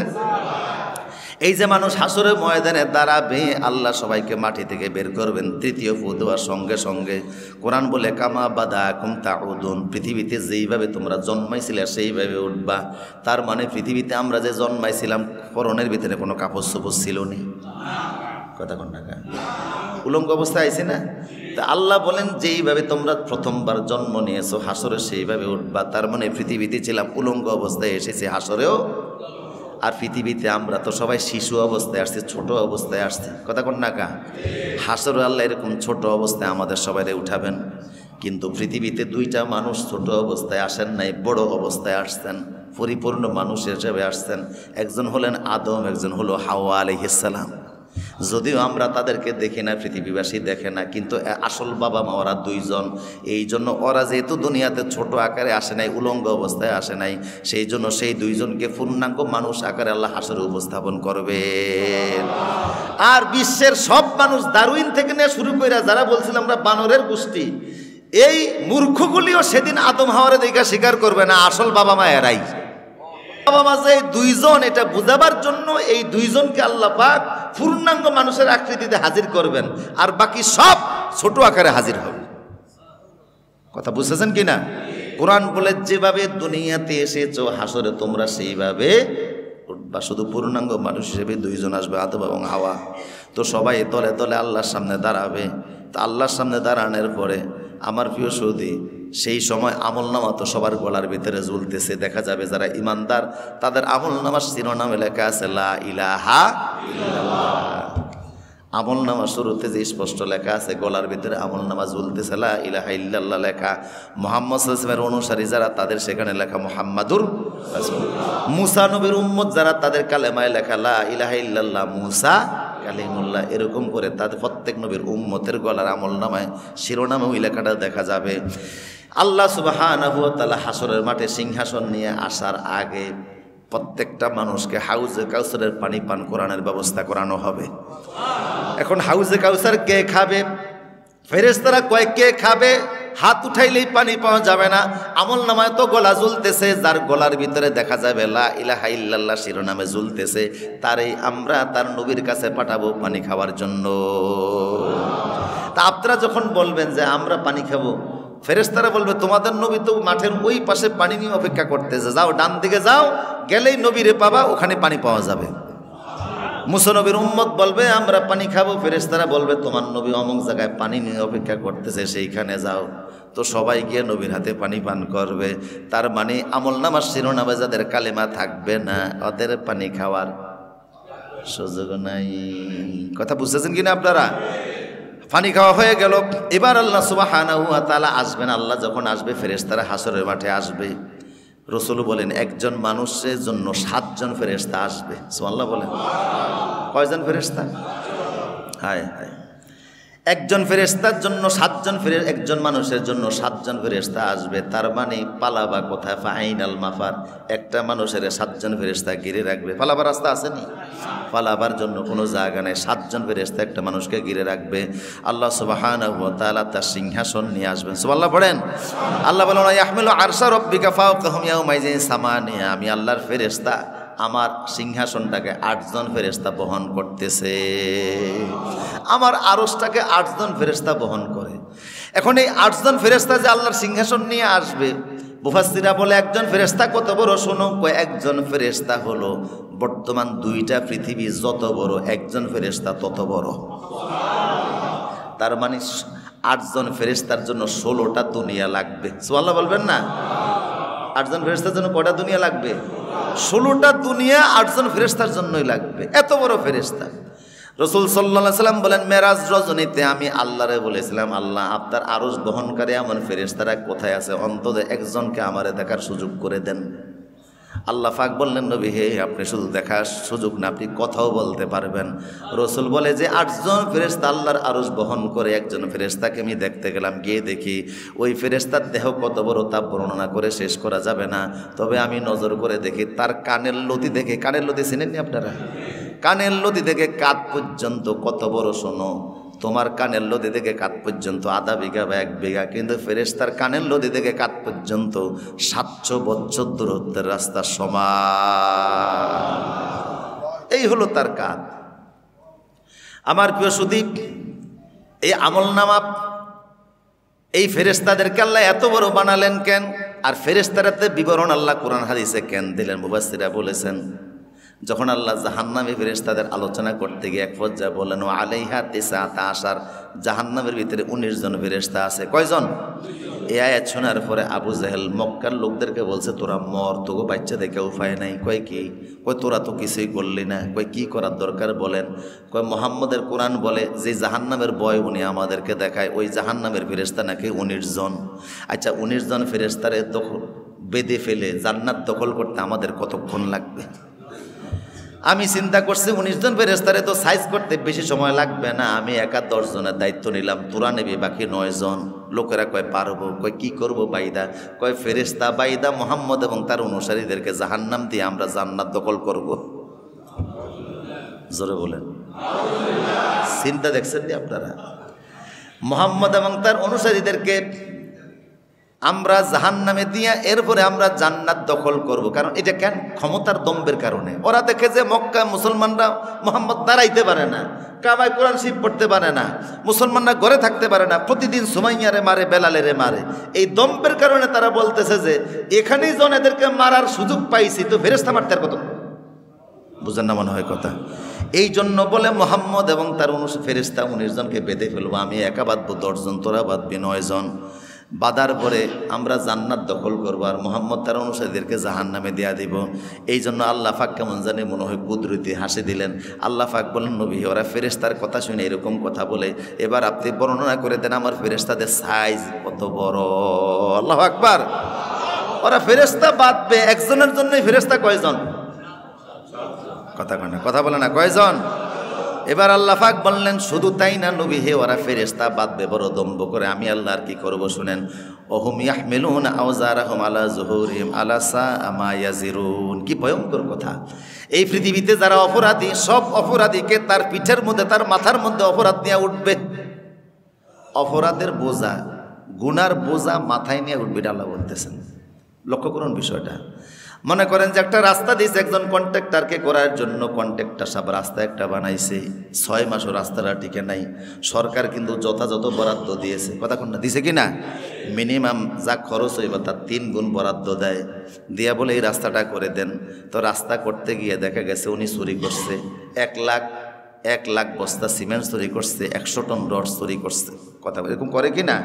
এই যে মানুষ হাসরের ময়দানে দাঁড়াবে, আল্লাহ সবাইকে মাটি থেকে বের করবেন। তৃতীয় ফু দেওয়ার সঙ্গে সঙ্গে কোরআন বলে কামা বাদাকুম তাউদুন, পৃথিবীতে যেইভাবে তোমরা জন্মাইছিলে সেইভাবে উঠবা। তার মানে পৃথিবীতে আমরা যে জন্মাইছিলাম পরনের ভিতরে কোনো কাপড় চোপড় ছিল না, কথা কোন টাকা উলঙ্গ অবস্থায় আইছি না? তা আল্লাহ বলেন যেইভাবে তোমরা প্রথমবার জন্ম নিয়েছো হাসরে সেইভাবে উঠবা। তার মানে পৃথিবীতে ছিলাম উলঙ্গ অবস্থায়, এসেছি হাসরেও। আর পৃথিবীতে আমরা তো সবাই শিশু অবস্থায় আসছি, ছোট অবস্থায় আসছি, কথা কোন নাকা? হাসরে আল্লাহ এরকম ছোট অবস্থায় আমাদের সবাইরে উঠাবেন। কিন্তু পৃথিবীতে দুইটা মানুষ ছোট অবস্থায় আসেন নাই, বড় অবস্থায় আসছেন, পরিপূর্ণ মানুষ হিসেবে আসছেন। একজন হলেন আদম, একজন হলো হাওয়া আলাইহিস সালাম। যদিও আমরা তাদেরকে দেখি না, পৃথিবীবাসী দেখে না, কিন্তু আসল বাবা মা ওরা দুইজন। এই জন্য ওরা যেহেতু দুনিয়াতে ছোট আকারে আসে নাই, উলঙ্গ অবস্থায় আসে নাই, সেই জন্য সেই দুইজনকে পূর্ণাঙ্গ মানুষ আকারে আল্লাহ হাসরে উপস্থাপন করবে। আর বিশ্বের সব মানুষ, দারুইন থেকে নিয়ে শুরু করে যারা বলছিলাম আমরা বানরের গোষ্ঠী, এই মূর্খগুলিও সেদিন আদম হাওয়ারে দেখা স্বীকার করবে না আসল বাবা মা এরাই। বাবা মা যে দুইজন, এটা বুঝাবার জন্য এই দুইজনকে আল্লাহ পাক পূর্ণাঙ্গ মানুষের আকৃতিতে হাজির করবেন, আর বাকি সব ছোট আকারে হাজির হবে। কথা বুঝতেছেন কিনা? কোরআন বলে যেভাবে দুনিয়াতে এসেছো হাসরে তোমরা সেইভাবে উঠবা। শুধু পূর্ণাঙ্গ মানুষ হিসেবে দুইজন আসবে, আদম এবং হাওয়া। তো সবাই দলে দলে আল্লাহর সামনে দাঁড়াবে। তা আল্লাহর সামনে দাঁড়ানোর পরে আমার প্রিয় সৌদি, সেই সময় আমলনামা তো সবার গলার ভিতরে ঝুলতেছে। দেখা যাবে যারা ইমানদার তাদের আমলনামার শিরোনামে লেখা আছে লা ইলাহা ইল্লাল্লাহ। আমলনামা শুরুতে যে স্পষ্ট লেখা আছে গলার ভিতরে আমলনামা ঝুলতেছে লা ইলাহা ইল্লাল্লাহ লেখা। মুহাম্মদ সাল্লাল্লাহু আলাইহি ওয়াসাল্লামের অনুসারী যারা তাদের সেখানে লেখা মুহাম্মাদুর রাসূলুল্লাহ। মুসা নবীর উম্মত যারা তাদের কালেমায় লেখা লা ইলাহা ইল্লাল্লাহ মুসা কালিমুল্লাহ। এরকম করে তাদের প্রত্যেক নবীর উম্মতের গলার আমলনামায় শিরোনামে ওই লেখাটা দেখা যাবে। আল্লাহ সুবহানাহু ওয়া তাআলা হাসরের মাঠে সিংহাসন নিয়ে আসার আগে প্রত্যেকটা মানুষকে হাউজে কাউসারের পানি পান করানোর ব্যবস্থা করানো হবে। এখন হাউজে কাউসার কে খাবে? ফেরেশতারা কয় কে খাবে? হাত উঠাইলেই পানি পাওয়া যাবে না। আমলনামায় তো গলা ঝুলতেছে, যার গলার ভিতরে দেখা যাবে লা ইলাহা ইল্লাল্লাহ শিরোনামে ঝুলতেছে, তারই আমরা তার নবীর কাছে পাঠাবো পানি খাওয়ার জন্য। তা আপনারা যখন বলবেন যে আমরা পানি খাবো, ফেরেশতারা বলবে তোমাদের নবী তো মাঠের ওই পাশে পানি নিয়ে অপেক্ষা করতেছে, যাও ডান দিকে যাও, গেলেই নবীরে পাবা, ওখানে পানি পাওয়া যাবে। মুসা নবীর উম্মত বলবে আমরা পানি খাবো, ফেরেশতারা বলবে তোমার নবী অমুক জায়গায় পানি নিয়ে অপেক্ষা করতেছে, সেইখানে যাও। তো সবাই গিয়ে নবীর হাতে পানি পান করবে। তার মানে আমলনামার শিরোনামে যাদের কালেমা থাকবে না ওদের পানি খাওয়ার সুযোগ নাই। কথা বুঝতেছেন কিনা আপনারা? পানি খাওয়া হয়ে গেল। এবার আল্লাহ সুবহানাহু ওয়া তাআলা আসবেন। আল্লাহ যখন আসবে ফেরেশতারা হাসরের মাঠে আসবে। রাসূল বলেন একজন মানুষের জন্য 7 জন ফেরেশতা আসবে। সুবহানাল্লাহ বলেন। কয়জন ফেরেশতা? হায় হায়, একজন ফেরেশতার জন্য 7 জন একজন মানুষের জন্য 7 জন ফেরেশতা আসবে। তার মানে পালাবা কোথায়? ফাইনাল মাফার, একটা মানুষের 7 জন ফেরেশতা ঘিরে রাখবে। পালাবার রাস্তা আসেনি, পালাবার জন্য কোনো জায়গা নেই। 7 জন ফেরেশতা একটা মানুষকে ঘিরে রাখবে। আল্লাহ সুবহানাহু ওয়া তাআলা তার সিংহাসন নিয়ে আসবেন। সুবহানাল্লাহ পড়েন। আল্লাহ বলেন ইয়াহমিলু আরশা রাব্বিকা ফাওকাহুম ইয়াওমাইযিন সামানিয়া। আমি আল্লাহর ফেরেশতা আমার সিংহাসনটাকে 8 জন ফেরেশতা বহন করতেছে, আমার আরশটাকে 8 জন ফেরেশতা বহন করে। এখন এই 8 জন ফেরেশতা যে আল্লাহর সিংহাসন নিয়ে আসবে, মুফাসসিররা বলে একজন ফেরেশতা কত বড় শোনো, একজন ফেরেশতা হলো বর্তমান 2টা পৃথিবী যত বড়, একজন ফেরেশতা তত বড়। তার মানে 8 জন ফেরেশতার জন্য 16টা দুনিয়া লাগবে। সুবহানাল্লাহ বলবেন না? 8 জন ফেরেশতার জন্য কয়টা দুনিয়া লাগবে? 16টা দুনিয়া 8 জন ফেরেশতার জন্যই লাগবে, এত বড় ফেরেশতা। রাসূল সাল্লাল্লাহু আলাইহি সাল্লাম বলেন, মেরাজ রজনীতে আমি আল্লাহরে বলেছিলাম, আল্লাহ আপনার আরশ বহনকারী এমন ফেরেশতারা কোথায় আছে, অন্তত একজনকে আমারে দেখার সুযোগ করে দেন। আল্লাহ পাক বললেন, নবী হে, আপনি শুধু দেখার সুযোগ না, আপনি কথাও বলতে পারবেন। রাসূল বলে যে 8 জন ফেরেশতা আল্লাহর আরশ বহন করে, একজন ফেরেশতাকে আমি দেখতে গেলাম, গিয়ে দেখি ওই ফেরেশতার দেহ কত বড় তা বর্ণনা করে শেষ করা যাবে না। তবে আমি নজর করে দেখি তার কানের লতি দেখে, কানের লতি চেনেননি আপনারা? কানের লতি থেকে কাঁধ পর্যন্ত কত বড় শোনো, তোমার কানের লতি থেকে কাঁধ পর্যন্ত আধা বিঘা বা 1 বিঘা, কিন্তু ফেরেশতার কানের লতি থেকে কাঁধ পর্যন্ত 700 বছর দূরত্বের রাস্তা সমান। এই হলো তার কাঁধ। আমার প্রিয় সুদীপ, এই আমলনামা এই ফেরেশতাদেরকে আল্লাহ এত বড় বানালেন কেন, আর ফেরেশতারাতে বিবরণ আল্লাহ কোরআন হাদিসে কেন দিলেন? মুফাসসিররা বলেছেন, যখন আল্লাহ জাহান্নামী ফেরেশতাদের আলোচনা করতে গিয়ে এক পর্যায়ে বলেন, ও আলাইহা 19 জাহান্নামের ভিতরে 19 জন ফেরেশতা আছে। কয়জন? এই আয়াত শোনার পরে আবু জাহেল মক্কার লোকদেরকে বলছে, তোরা মর, তোকে বাচ্চা দেখে উপায় নাই। কয় কি? কয় তোরা তো কিছুই করলি না। কয় কি করার দরকার বলেন? কয় মুহাম্মদের কোরআন বলে যে জাহান্নামের ভয় উনি আমাদেরকে দেখায়, ওই জাহান্নামের ফেরেশতা নাকি 19 জন। আচ্ছা, 19 জন ফেরেশতারে দখল বেঁধে ফেলে জান্নাত দখল করতে আমাদের কতক্ষণ লাগবে? আমি চিন্তা করছি 19 জন ফেরেশতারে তো সাইজ করতে বেশি সময় লাগবে না, আমি একা 10 জনের দায়িত্ব নিলাম, তোরা নেবি বাকি 9 জন। লোকেরা কয় পারবো। কয় কি করবো বাইদা? কয় ফেরেশতা বাইদা মুহাম্মদ এবং তার অনুসারীদেরকে জাহান্নাম দিয়ে আমরা জান্নাত দখল করব। জোরে বলেন চিন্তা দেখছেন নি আপনারা? মুহাম্মদ এবং তার অনুসারীদেরকে আমরা জাহান্নামে দিয়া এরপরে আমরা জান্নাত দখল করব। কারণ এটা কেন? ক্ষমতার দম্বের কারণে। ওরা দেখে যে মক্কা মুসলমানরা মুহাম্মদ দাঁড়াইতে পারে না, কাবায় কোরআন শরীফ পড়তে পারে না, মুসলমানরা ঘরে থাকতে পারে না, প্রতিদিন সুমাইয়ারে মারে, বেলালেরে মারে। এই দম্বের কারণে তারা বলতেছে যে এখানেই জন এদেরকে মারার সুযোগ পাইছি, তো ফেরেশতা মারতে আর কত? বুঝেন না মনে হয় কথা? এই জন্য বলে মুহাম্মদ এবং তার ফেরেশতা 19 জনকে বেঁধে ফেলবো, আমি একা বাঁধবো 10 জন, তোরা বাঁধবি 9 জন। বাঁধার পরে আমরা জান্নাত দখল করবো, আর মুহাম্মদ তার অনুসারীদেরকে জাহান্নামে দেয়া দিব। এই জন্য আল্লাহ পাক কেমন জানি মনে হয় কুদরতি হাসি দিলেন। আল্লাহ পাক বলেন, নবী ওরা ফেরেশতার কথা শুনে এরকম কথা বলে, এবার আপনি বর্ণনা করে দেন আমার ফেরেশতাদের সাইজ কত বড়। আল্লাহু আকবার। ওরা ফেরেশতা বাঁধবে, একজনের জন্যই ফেরেশতা কয়জন? কথা কয় না, কথা বলে না, কয়জন? এবার আল্লাহ পাক বললেন, শুধু তাই না নবী হে, ওরা ফেরেশতা বাঁধবে বড় দম্ভ করে, আমি আল্লাহ আর কি করব শুনেন। ওহুম ইয়াহমিলুনা আওজারাহুম আলা যুহুরিহিম আলা সাআ মা ইয়াজিরুন। কি ভয়ঙ্কর কথা! এই পৃথিবীতে যারা অপরাধী, সব অপরাধীকে তার পিঠের মধ্যে, তার মাথার মধ্যে অপরাধ নিয়ে উঠবে। অপরাধের বোঝা, গুনার বোঝা মাথায় নিয়ে উঠবে, আল্লাহ বলতেছেন। লক্ষ্য করুন বিষয়টা। মনে করেন যে একটা রাস্তা দিয়েছে একজন কন্ট্রাক্টরকে করার জন্য, কন্ট্রাক্টর সাহেব রাস্তা একটা বানাইছে, 6 মাসও রাস্তাটা টিকে নাই। সরকার কিন্তু যথাযথ বরাদ্দ দিয়েছে, কথা কোন না, দিছে কি না? মিনিমাম যা খরচ হইব তার 3 গুণ বরাদ্দ দেয়, দিয়া বলে এই রাস্তাটা করে দেন। তো রাস্তা করতে গিয়ে দেখা গেছে উনি চুরি করছে 1 লাখ বস্তা সিমেন্ট চুরি করছে, 100 টন রড চুরি করছে। কথা এরকম করে কি না?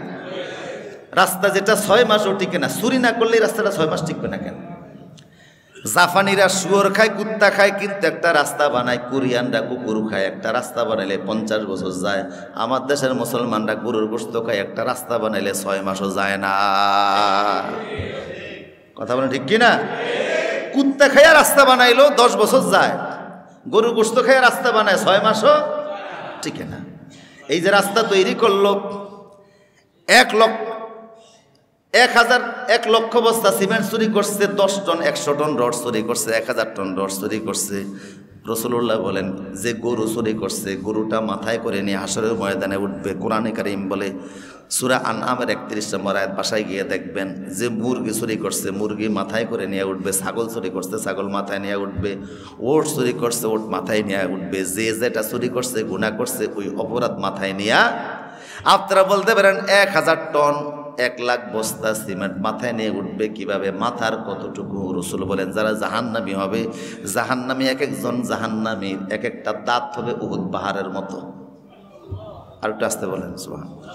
রাস্তা যেটা 6 মাসও টিকে না, চুরি না করলে রাস্তাটা 6 মাস টিকবে না কেন? জাপানিরা শুয়োর খায়, কুত্তা খায়, কিন্তু একটা রাস্তা বানায়। কোরিয়ানরা কুকুর খায়, একটা রাস্তা বানাইলে 50 বছর যায়। আমার দেশের মুসলমানরা গরুর গোশত খায়, একটা রাস্তা বানাইলে 6 মাসও যায় না। কথা বলেন ঠিক কিনা? কুত্তা খাইয়া রাস্তা বানাইলেও 10 বছর যায়, গরুর গোশত খাইয়া রাস্তা বানায় 6 মাসও টিকে না। এই যে রাস্তা তৈরি করলো, 1 লক্ষ বস্তা সিমেন্ট চুরি করছে, 10 টন 100 টন রড চুরি করছে, 1000 টন রড চুরি করছে। রাসূলুল্লাহ বলেন যে গরু চুরি করছে গরুটা মাথায় করে নিয়ে হাসরের ময়দানে উঠবে। কোরআনে কারীম বলে সূরা আনআমের 31 নম্বর আয়াত, বাসায় গিয়ে দেখবেন যে মুরগি চুরি করছে মুরগি মাথায় করে নিয়ে উঠবে, ছাগল চুরি করছে ছাগল মাথায় নিয়ে উঠবে, ওট চুরি করছে ওট মাথায় নিয়ে উঠবে। যে যেটা চুরি করছে গুনাহ করছে ওই অপরাধ মাথায় নিয়ে। আপনারা বলতে পারেন 1000 টন 1 লাখ বস্তা সিমেন্ট মাথায় নিয়ে উঠবে কিভাবে? মাথার কতটুকু? রাসূল বলেন যারা জাহান্নামী হবে, জাহান্নামী এক একজন জাহান্নামীর এক একটা দাঁত হবে উহুদ পাহাড়ের মতো। আর একটু আসতে বলেন সুবহানাল্লাহ।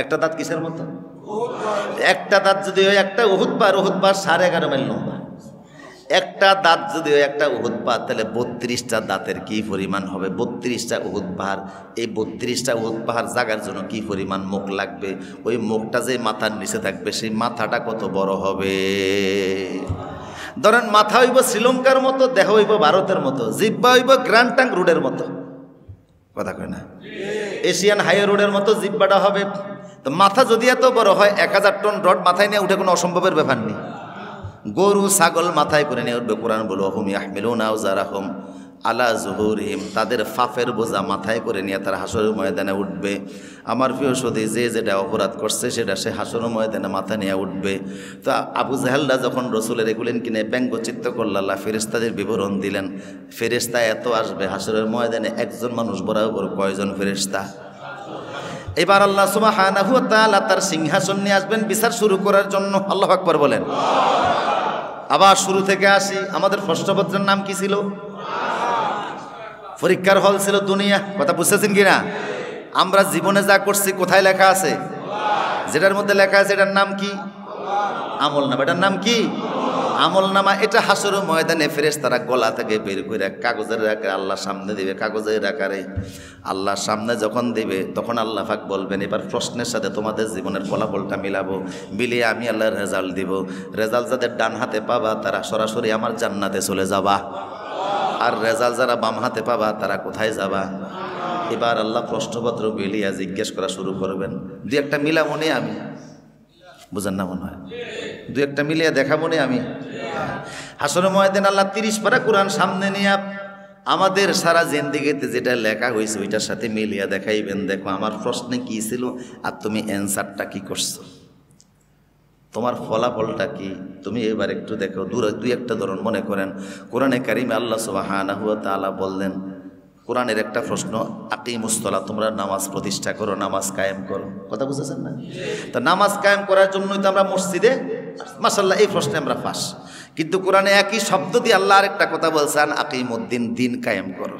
একটা দাঁত কিসের মতো? একটা দাঁত যদি হয় একটা উহুদ পাহাড় 11.5 মাইল লম্বা। একটা দাঁত যদি হয় একটা উহুদ পাহাড়, তাহলে 32টা দাঁতের কি পরিমাণ হবে? 32টা উহুদ পাহাড়। এই 32টা উহুদ পাহাড় জাগার জন্য কি পরিমাণ মুখ লাগবে? ওই মুখটা যে মাথার নিচে থাকবে সেই মাথাটা কত বড় হবে? ধরেন মাথা হইব শ্রীলঙ্কার মতো, দেহ হইব ভারতের মতো, জিহ্বা হইব গ্র্যান্ড ট্রাঙ্ক রোডের মতো। কথা কয় না? এশিয়ান হাইওয়ে রোডের মতো জিহ্বাটা হবে। তো মাথা যদি এত বড় হয় 1000 টন রড মাথায় নিয়ে উঠে কোনো অসম্ভবের ব্যাপার নেই। গরু ছাগল মাথায় করে নিয়ে উঠবে। কোরআন বলো হুম ইয়াহমিলুনা আওজারাহুম আলা যুহুরিহিম, তাদের পাপের বোঝা মাথায় করে নিয়ে তারা হাসরের ময়দানে উঠবে। আমার প্রিয় সদী, যে যেটা অপরাধ করছে সেটা সে হাসরের ময়দানে মাথা নিয়ে উঠবে। তো আবু জাহেলরা যখন রসুলের এগুলেন কিনে ব্যঙ্গচিত্ত করল, আল্লাহ ফেরেশতাদের বিবরণ দিলেন। ফেরেশতা এত আসবে হাসরের ময়দানে, একজন মানুষ বরাবর কয়জন ফেরেশতা? এবার আল্লাহ সুবহানাহু ওয়া তাআলা তার সিংহাসন নিয়ে আসবেন বিচার শুরু করার জন্য। আল্লাহু আকবার বলেন। আবার শুরু থেকে আসি, আমাদের প্রশ্নপত্রের নাম কি ছিল? পরীক্ষার হল ছিল দুনিয়া। কথা বুঝতেছেন কিনা? আমরা জীবনে যা করছি কোথায় লেখা আছে? যেটার মধ্যে লেখা আছে এটার নাম কি? আমলনামা। এটার নাম কি? আমলনামা। এটা হাসরের ময়দানে ফেরেশতারা গলা থেকে বের করে কাগজের আকারে আল্লাহর সামনে দিবে। কাগজের আকারে আল্লাহর সামনে যখন দিবে তখন আল্লাহ পাক বলবেন এবার প্রশ্নের সাথে তোমাদের জীবনের ফলাফলটা মিলাবো, মিলিয়ে আমি আল্লাহর রেজাল্ট দিব। রেজাল্ট যাদের ডান হাতে পাবা তারা সরাসরি আমার জান্নাতে চলে যাবা, আর রেজাল্ট যারা বাম হাতে পাবা তারা কোথায় যাবা? এবার আল্লাহ প্রশ্নপত্র বিলিয়া জিজ্ঞেস করা শুরু করবেন। দুই একটা মিলা মনে আমি বুঝেন না মনে হয়? দু একটা মিলিয়ে দেখা মনে আমি। হাসরের ময়দানে আল্লাহ 30 পারা কোরআন সামনে নিয়ে আমাদের সারা জিন্দেগিতে যেটা লেখা হয়েছে ওইটার সাথে মিলিয়ে দেখাইবেন। দেখো আমার প্রশ্নে কি ছিল আর তুমি অ্যান্সারটা কি করছো, তোমার ফলাফলটা কি। তুমি এবার একটু দেখো দুই একটা ধরন মনে করেন কোরআনে কারিমে আল্লাহ সুবহানাহু ওয়া তাআলা বললেন, কোরআনের একটা প্রশ্ন আকিমুসসালাহ, তোমরা নামাজ প্রতিষ্ঠা করো, নামাজ কায়েম করো। কথা বুঝেছেন না? তো নামাজ কায়েম করার জন্যই তো আমরা মসজিদে, মাশাআল্লাহ এই প্রশ্নে আমরা পাস। কিন্তু কোরআনে একই শব্দ দিয়ে আল্লাহ আরেকটা কথা বলছেন, আকিমুদ্দিন, দিন কায়েম করো।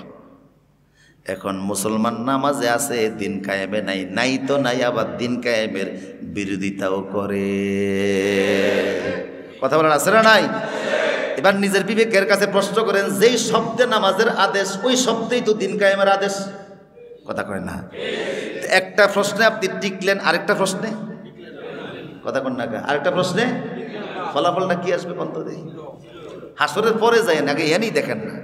এখন মুসলমান নামাজে আছে, দিন কায়েমে নাই, নাই তো নাই, আবার দিন কায়েমের বিরোধিতাও করে। কথা বলার আছে না নাই? এবার নিজের বিবেকের কাছে প্রশ্ন করেন, যেই শব্দে নামাজের আদেশ ওই শব্দেই তো দিন কায়েমের আদেশ। কথা কয় না? একটা প্রশ্নে আপনি টিকলেন, আরেকটা প্রশ্নে কথা কন না, আরেকটা প্রশ্নে ফলাফলটা কি আসবে বন্ধ দেই? হাসরের পরে যায় না, আগে এনেই দেখেন না।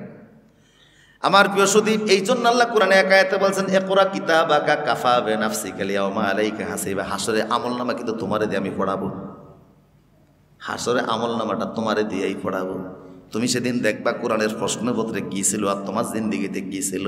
আমার প্রিয় সুদীপ, এই জন্য আল্লাহ কোরআনে এক আয়াতে বলছেন ইকরা কিতাবাকা কাফা বিনাফসিকা ইয়াউমা আলাইকা হাসিবা। হাসরে আমলনামা কিন্তু তোমারে দিয়ে আমি পড়াবো, হাসরে আমলনামাটা তোমারে দিয়েই পড়াবো। তুমি সেদিন দেখবা কোরআনের প্রশ্নপত্রে কী ছিল আর তোমার জিন্দেগিতে কী ছিল।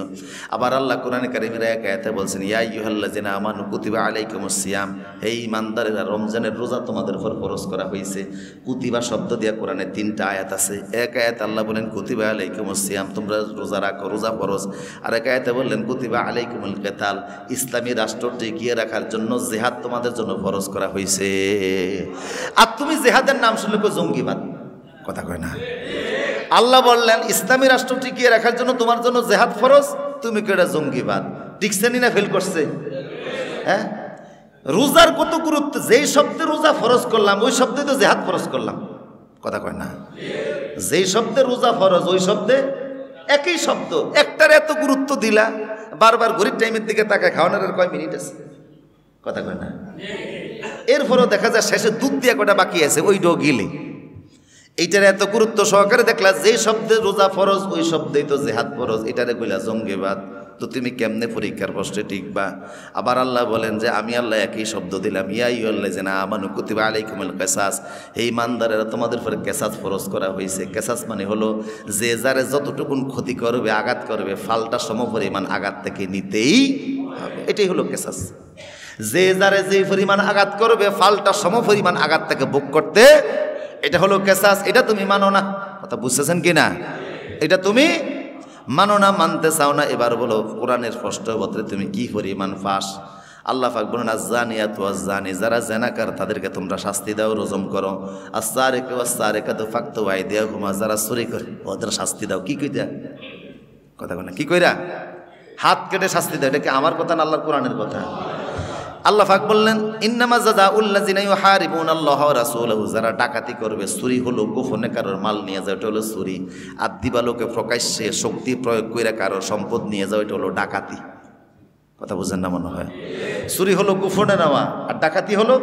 আবার আল্লাহ কোরআনে কারিমের এক আয়াতে বলছেন ইয়া আইয়ুহাল্লাযিনা আমানু কুতিবা আলাইকুমুস সিয়াম, হে ঈমানদারেরা রমজানের রোজা তোমাদের উপর ফরজ করা হয়েছে। কুতিবা শব্দ দিয়ে কোরআনে 3টা আয়াত আছে। এক আয়াত আল্লাহ বলেন কুতিবা আলাইকুমুস সিয়াম, তোমরা রোজা রাখো, রোজা ফরজ। আর এক আয়াতে বললেন কুতিবা আলাইকুমুল কিতাল, ইসলামী রাষ্ট্র টিকিয়ে রাখার জন্য জিহাদ তোমাদের জন্য ফরজ করা হয়েছে। আর তুমি জিহাদের নাম শুনলে কো জঙ্গিবাদ। কথা কয় না? আল্লাহ বললেন ইসলামী রাষ্ট্র টিকিয়ে রাখার জন্য তোমার জন্য জেহাদ ফরজ, তুমি কেডা জঙ্গিবাদ। টিকছেনি না ফেল করছে? হ্যাঁ, রোজার কত গুরুত্ব, যেই শব্দে রোজা ফরজ করলাম ওই শব্দে তো জেহাদ ফরজ করলাম। কথা কয় না? যেই শব্দে রোজা ফরজ ওই শব্দে একই শব্দ, একটার এত গুরুত্ব দিলা, বারবার ঘড়ির টাইমের দিকে তাকায়, খাওয়ানোর আর কয় মিনিট আছে। কথা কয় না? এরপরও দেখা যায় শেষে দুধ দিয়ে কটা বাকি আছে, ওই ডো গিলে। এইটার এত গুরুত্ব সহকারে দেখলা যেই শব্দে রোজা ফরজ ওই শব্দেই তো জেহাদ ফরজ, এটারে কইলা জঙ্গিবাদ। তো তুমি কেমনে পরীক্ষার প্রশ্নে টিকবা? আবার আল্লাহ বলেন যে আমি আল্লাহ একই শব্দ দিলাম, ইয়া আইয়ুহাল্লাযিনা আমানু কুতিবা আলাইকুমুল কিসাস, হে ঈমানদারেরা তোমাদের উপরে কিসাস ফরজ করা হয়েছে। কিসাস মানে হলো যে যারে যতটুকুন ক্ষতি করবে, আঘাত করবে, ফালটা সমপরিমাণ আঘাত থেকে নিতেই হবে, এটাই হলো কিসাস। যে যারে যে পরিমাণ আঘাত করবে, ফালটা সমপরিমাণ আঘাত থেকে ভোগ করতে, এটা হলো কিসাস। এটা তুমি মানো না, কথা বুঝতেছেন কি না? এটা তুমি মানো না, মানতে চাও না। এবার বলো কোরআনের স্পষ্ট বলতে তুমি কি পরিমাণ ফাঁস। আল্লাহ পাক বলেন আয-যানিয়াতু ওয়াজ-যানি, যারা জেনাকার তাদেরকে তোমরা শাস্তি দাও, রজম করো। আস-সারিকু ওয়াস-সারিকাতু ফাকতু আইদিয়াহুমা, যারা চুরি করে ওদের শাস্তি দাও। কি কইরা কথা বলে, কি কইরা? হাত কেটে শাস্তি দাও। এটা কি আমার কথা না আল্লাহর কোরআনের কথা? আল্লাহ পাক বললেন ইন্নামা জাযাউল্লাযিনা ইউহারিবুনাল্লাহা ওয়া রাসূলাহু, যারা ডাকাতি করবে, চুরি হলো গোপনে কারোর মাল নিয়ে যাও, এটা হলো চুরি। আর দিবালোকে প্রকাশ্যে শক্তি প্রয়োগ করে কারোর সম্পদ নিয়ে যাও, এটা হলো ডাকাতি। কথা বুঝেন না মনে হয়? চুরি হলো গোপনে নেওয়া, আর ডাকাতি হলো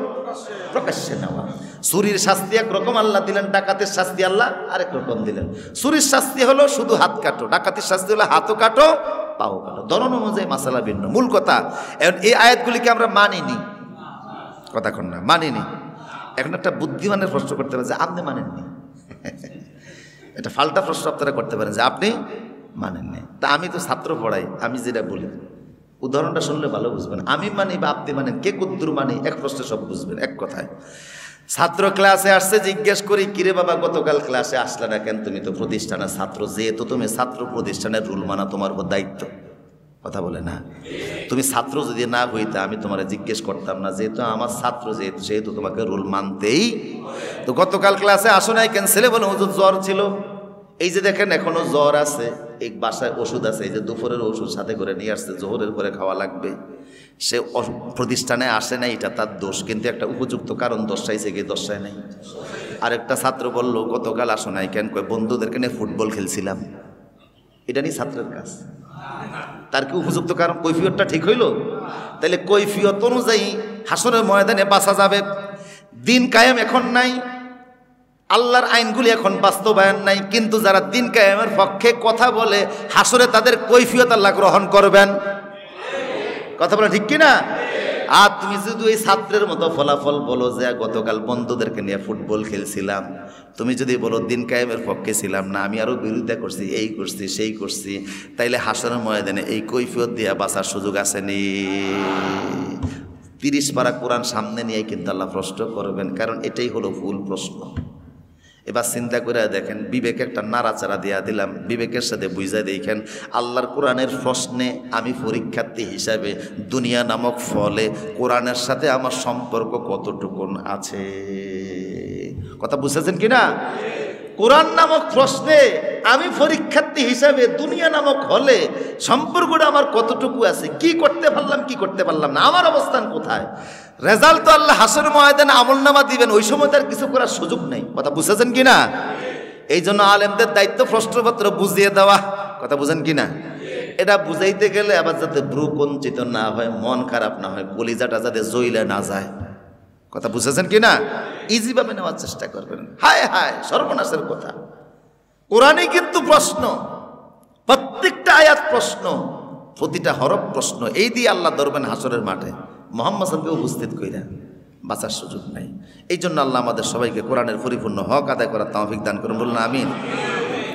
প্রকাশ্যে নেওয়া। চুরির শাস্তি একরকম আল্লাহ দিলেন, ডাকাতের শাস্তি আল্লাহ আরেক রকম দিলেন। চুরির শাস্তি হলো শুধু হাত কাটো, ডাকাতির শাস্তি হলো হাতও কাটো পাও কাটো। ধরন অনুযায়ী মাসালা ভিন্ন। মূল কথা এখন এই আয়াতগুলিকে আমরা মানিনি, কথা কন না, মানিনি। এখন একটা বুদ্ধিমানের প্রশ্ন করতে পারেন যে আপনি মানেননি, এটা ফাল্টা প্রশ্ন আপনারা করতে পারেন যে আপনি মানেননি। তা আমি তো ছাত্র পড়াই, আমি যেটা বলি উদাহরণটা শুনলে ভালো বুঝবেন। আমি মানি বা আপনি মানেন, কে কুদ্দুর মানি, এক প্রশ্নে সব বুঝবেন। এক কথায় ছাত্র ক্লাসে আসছে, জিজ্ঞেস করি কিরে বাবা গতকাল ক্লাসে আসলে না কেন? তুমি তো প্রতিষ্ঠানের ছাত্র, যেহেতু তুমি ছাত্র, প্রতিষ্ঠানের রুল মানা তোমার উপর দায়িত্ব। কথা বলে না? তুমি ছাত্র যদি না হইতে আমি তোমার জিজ্ঞেস করতাম না, যেহেতু আমার ছাত্র, যেহেতু তোমাকে রুল মানতেই। তো গতকাল ক্লাসে আসো নাই কেন? ছেলে বলে হুজুর জ্বর ছিল। এই যে দেখেন এখনো জ্বর আছে, এই বাসায় ওষুধ আছে, এই যে দুপুরের ওষুধ সাথে করে নিয়ে আসছে, জোহরের পরে খাওয়া লাগবে। সে প্রতিষ্ঠানে আসে নাই, এটা তার দোষ, কিন্তু একটা উপযুক্ত কারণ দর্শাইছে, গিয়ে দর্শায় নাই। আরেকটা ছাত্র বলল গতকাল আসো নাই কেন? কয় বন্ধুদেরকে নিয়ে ফুটবল খেলছিলাম। এটা নিয়ে ছাত্রের কাজ, তার কি উপযুক্ত কারণ? কৈফিয়তটা ঠিক হইল? তাহলে কৈফিয়ত অনুযায়ী হাসরের ময়দানে বাঁচা যাবে। দিন কায়েম এখন নাই, আল্লাহর আইনগুলি এখন বাস্তবায়ন নাই, কিন্তু যারা দিন কায়েমের পক্ষে কথা বলে হাসরে তাদের কৈফিয়ত আল্লাহ গ্রহণ করবেন। কথা বলে ঠিক কিনা? আর তুমি যদি ওই ছাত্রের মতো ফলাফল বলো যে গতকাল বন্ধুদেরকে নিয়ে ফুটবল খেলছিলাম, তুমি যদি বলো দিন কায়েমের পক্ষে ছিলাম না, আমি আরও বিরোধিতা করছি, এই করছি সেই করছি, তাইলে হাসরের ময়দানে এই কৈফিয়ত দিয়া বাঁচার সুযোগ আসেনি। 30 পারা কোরআন সামনে নিয়ে কিন্তু আল্লাহ প্রশ্ন করবেন, কারণ এটাই হলো ভুল প্রশ্ন। এবার চিন্তা করে দেখেন, বিবেকে একটা নাড়াচাড়া দিয়া দিলাম, বিবেকের সাথে বুঝাই দেখেন আল্লাহর কোরআনের প্রশ্নে আমি পরীক্ষার্থী হিসাবে দুনিয়া নামক ফলে কোরআনের সাথে আমার সম্পর্ক কতটুকুন আছে। কথা বুঝেছেন কিনা? কোরআন নামক প্রশ্নে আমি পরীক্ষার্থী হিসাবে দুনিয়া নামক হলে সম্পর্কটা আমার কতটুকু আছে, কি করতে পারলাম কি করতে পারলাম না, আমার অবস্থান কোথায়। রেজাল্ট তো আল্লাহ হাসরের ময়দানে আমলনামা দিবেন, ওই সময় তার কিছু করার সুযোগ নেই। কথা বুঝেছেন কিনা? এই জন্য আলেমদের দায়িত্ব প্রশ্নপত্র বুঝিয়ে দেওয়া। কথা বুঝেন কিনা? এটা বুঝাইতে গেলে আবার যাতে ব্রু কঞ্চিত না হয়, মন খারাপ না হয়, কলিজাটা যাতে জ্বলে না যায়। কথা বুঝেছেন কিনা? ইজিভাবে নেওয়ার চেষ্টা করবেন। হায় হায় সর্বনাশের কথা। কোরআনে কিন্তু প্রশ্ন, প্রত্যেকটা আয়াত প্রশ্ন, প্রতিটা হরফ প্রশ্ন। এই দিয়ে আল্লাহ ধরবেন হাসরের মাঠে, মুহাম্মদ সাল্লাল্লাহু আলাইহি ওয়াসাল্লামকে উপস্থিত কইরা। বাঁচার সুযোগ নাই। এই জন্য আল্লাহ আমাদের সবাইকে কোরআনের পরিপূর্ণ হক আদায় করার তৌফিক দান করুন, বলুন আমিন।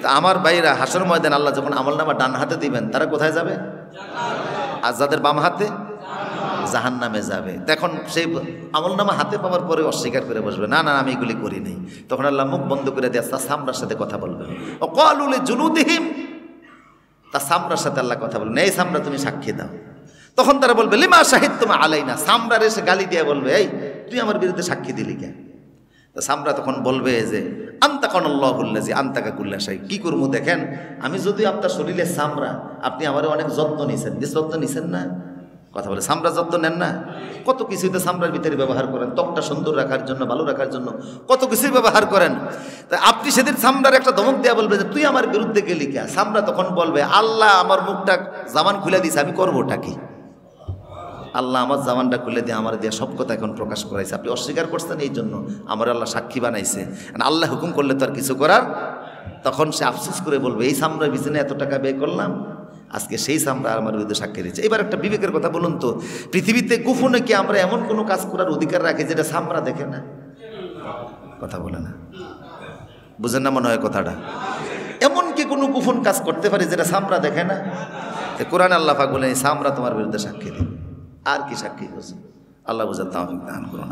তা আমার ভাইরা, হাসর ময়দান আল্লাহ যখন আমলনামা ডান হাতে দিবেন, তারা কোথায় যাবে? আর যাদের বাম হাতে জাহান্নামে যাবে। তখন সেই আমলনামা হাতে পাওয়ার পরে অস্বীকার করে বসবে, না না আমি এগুলি করি নাই। তখন আল্লাহ মুখ বন্ধ করে দিয়ে তার সামরার সাথে কথা বলবেন। ও ক্বালু লিজুলুদিহিম, তার সামরার সাথে আল্লাহ কথা বলবেন, এই সামরা তুমি সাক্ষী দাও। তখন তারা বলবে লিমা শাহিদতুম আলাইনা, সামরার এসে গালি দিয়ে বলবে, এই তুই আমার বিরুদ্ধে সাক্ষী দিলি কেন? তা সামরা তখন বলবে যে আনতাকানাল্লাহুল্লাযী আনতাকা কুল্লা শাই। কি করবো দেখেন, আমি যদি আপনার শরীরে সামরা, আপনি আমার অনেক যত্ন নিছেন, যে যত্ন নিছেন না? কথা বলে সামরা যত্ন নেন না? কত কিছুই তো সামরার ভিতরে ব্যবহার করেন, ত্বকটা সুন্দর রাখার জন্য, ভালো রাখার জন্য কত কিছুই ব্যবহার করেন। তা আপনি সেদিন সামরার একটা ধমক দেওয়া বলবে যে তুই আমার বিরুদ্ধে গেলি কে? সামরা তখন বলবে আল্লাহ আমার মুখটা জামান খুলে দিয়েছে, আমি করবোটা কি? আল্লাহ আমার জামানটা খুলে দিয়ে আমার দিয়ে সব কথা এখন প্রকাশ করাইছে, আপনি অস্বীকার করছেন, এই জন্য আমার আল্লাহ সাক্ষী বানাইছে। আল্লাহ হুকুম করলে তো আর কিছু করার। তখন সে আফসোস করে বলবে, এই সামরার পিছনে এত টাকা ব্যয় করলাম, আজকে সেই সামরা আমার বিরুদ্ধে সাক্ষী দিচ্ছে। এবার একটা বিবেকের কথা বলুন তো, পৃথিবীতে গোপনে কি আমরা এমন কোনো কাজ করার অধিকার রাখি যেটা সামরা দেখে না? কথা বলে না, বুঝেন না মনে হয় কথাটা। এমন কি কোনো গোপন কাজ করতে পারি যেটা সামরা দেখে না? কোরআন আল্লাহ পাক বলেন সামরা তোমার বিরুদ্ধে সাক্ষী দিন। আর কি সাক্ষী করছে? আল্লাহ বুঝার তৌফিক দান করুন।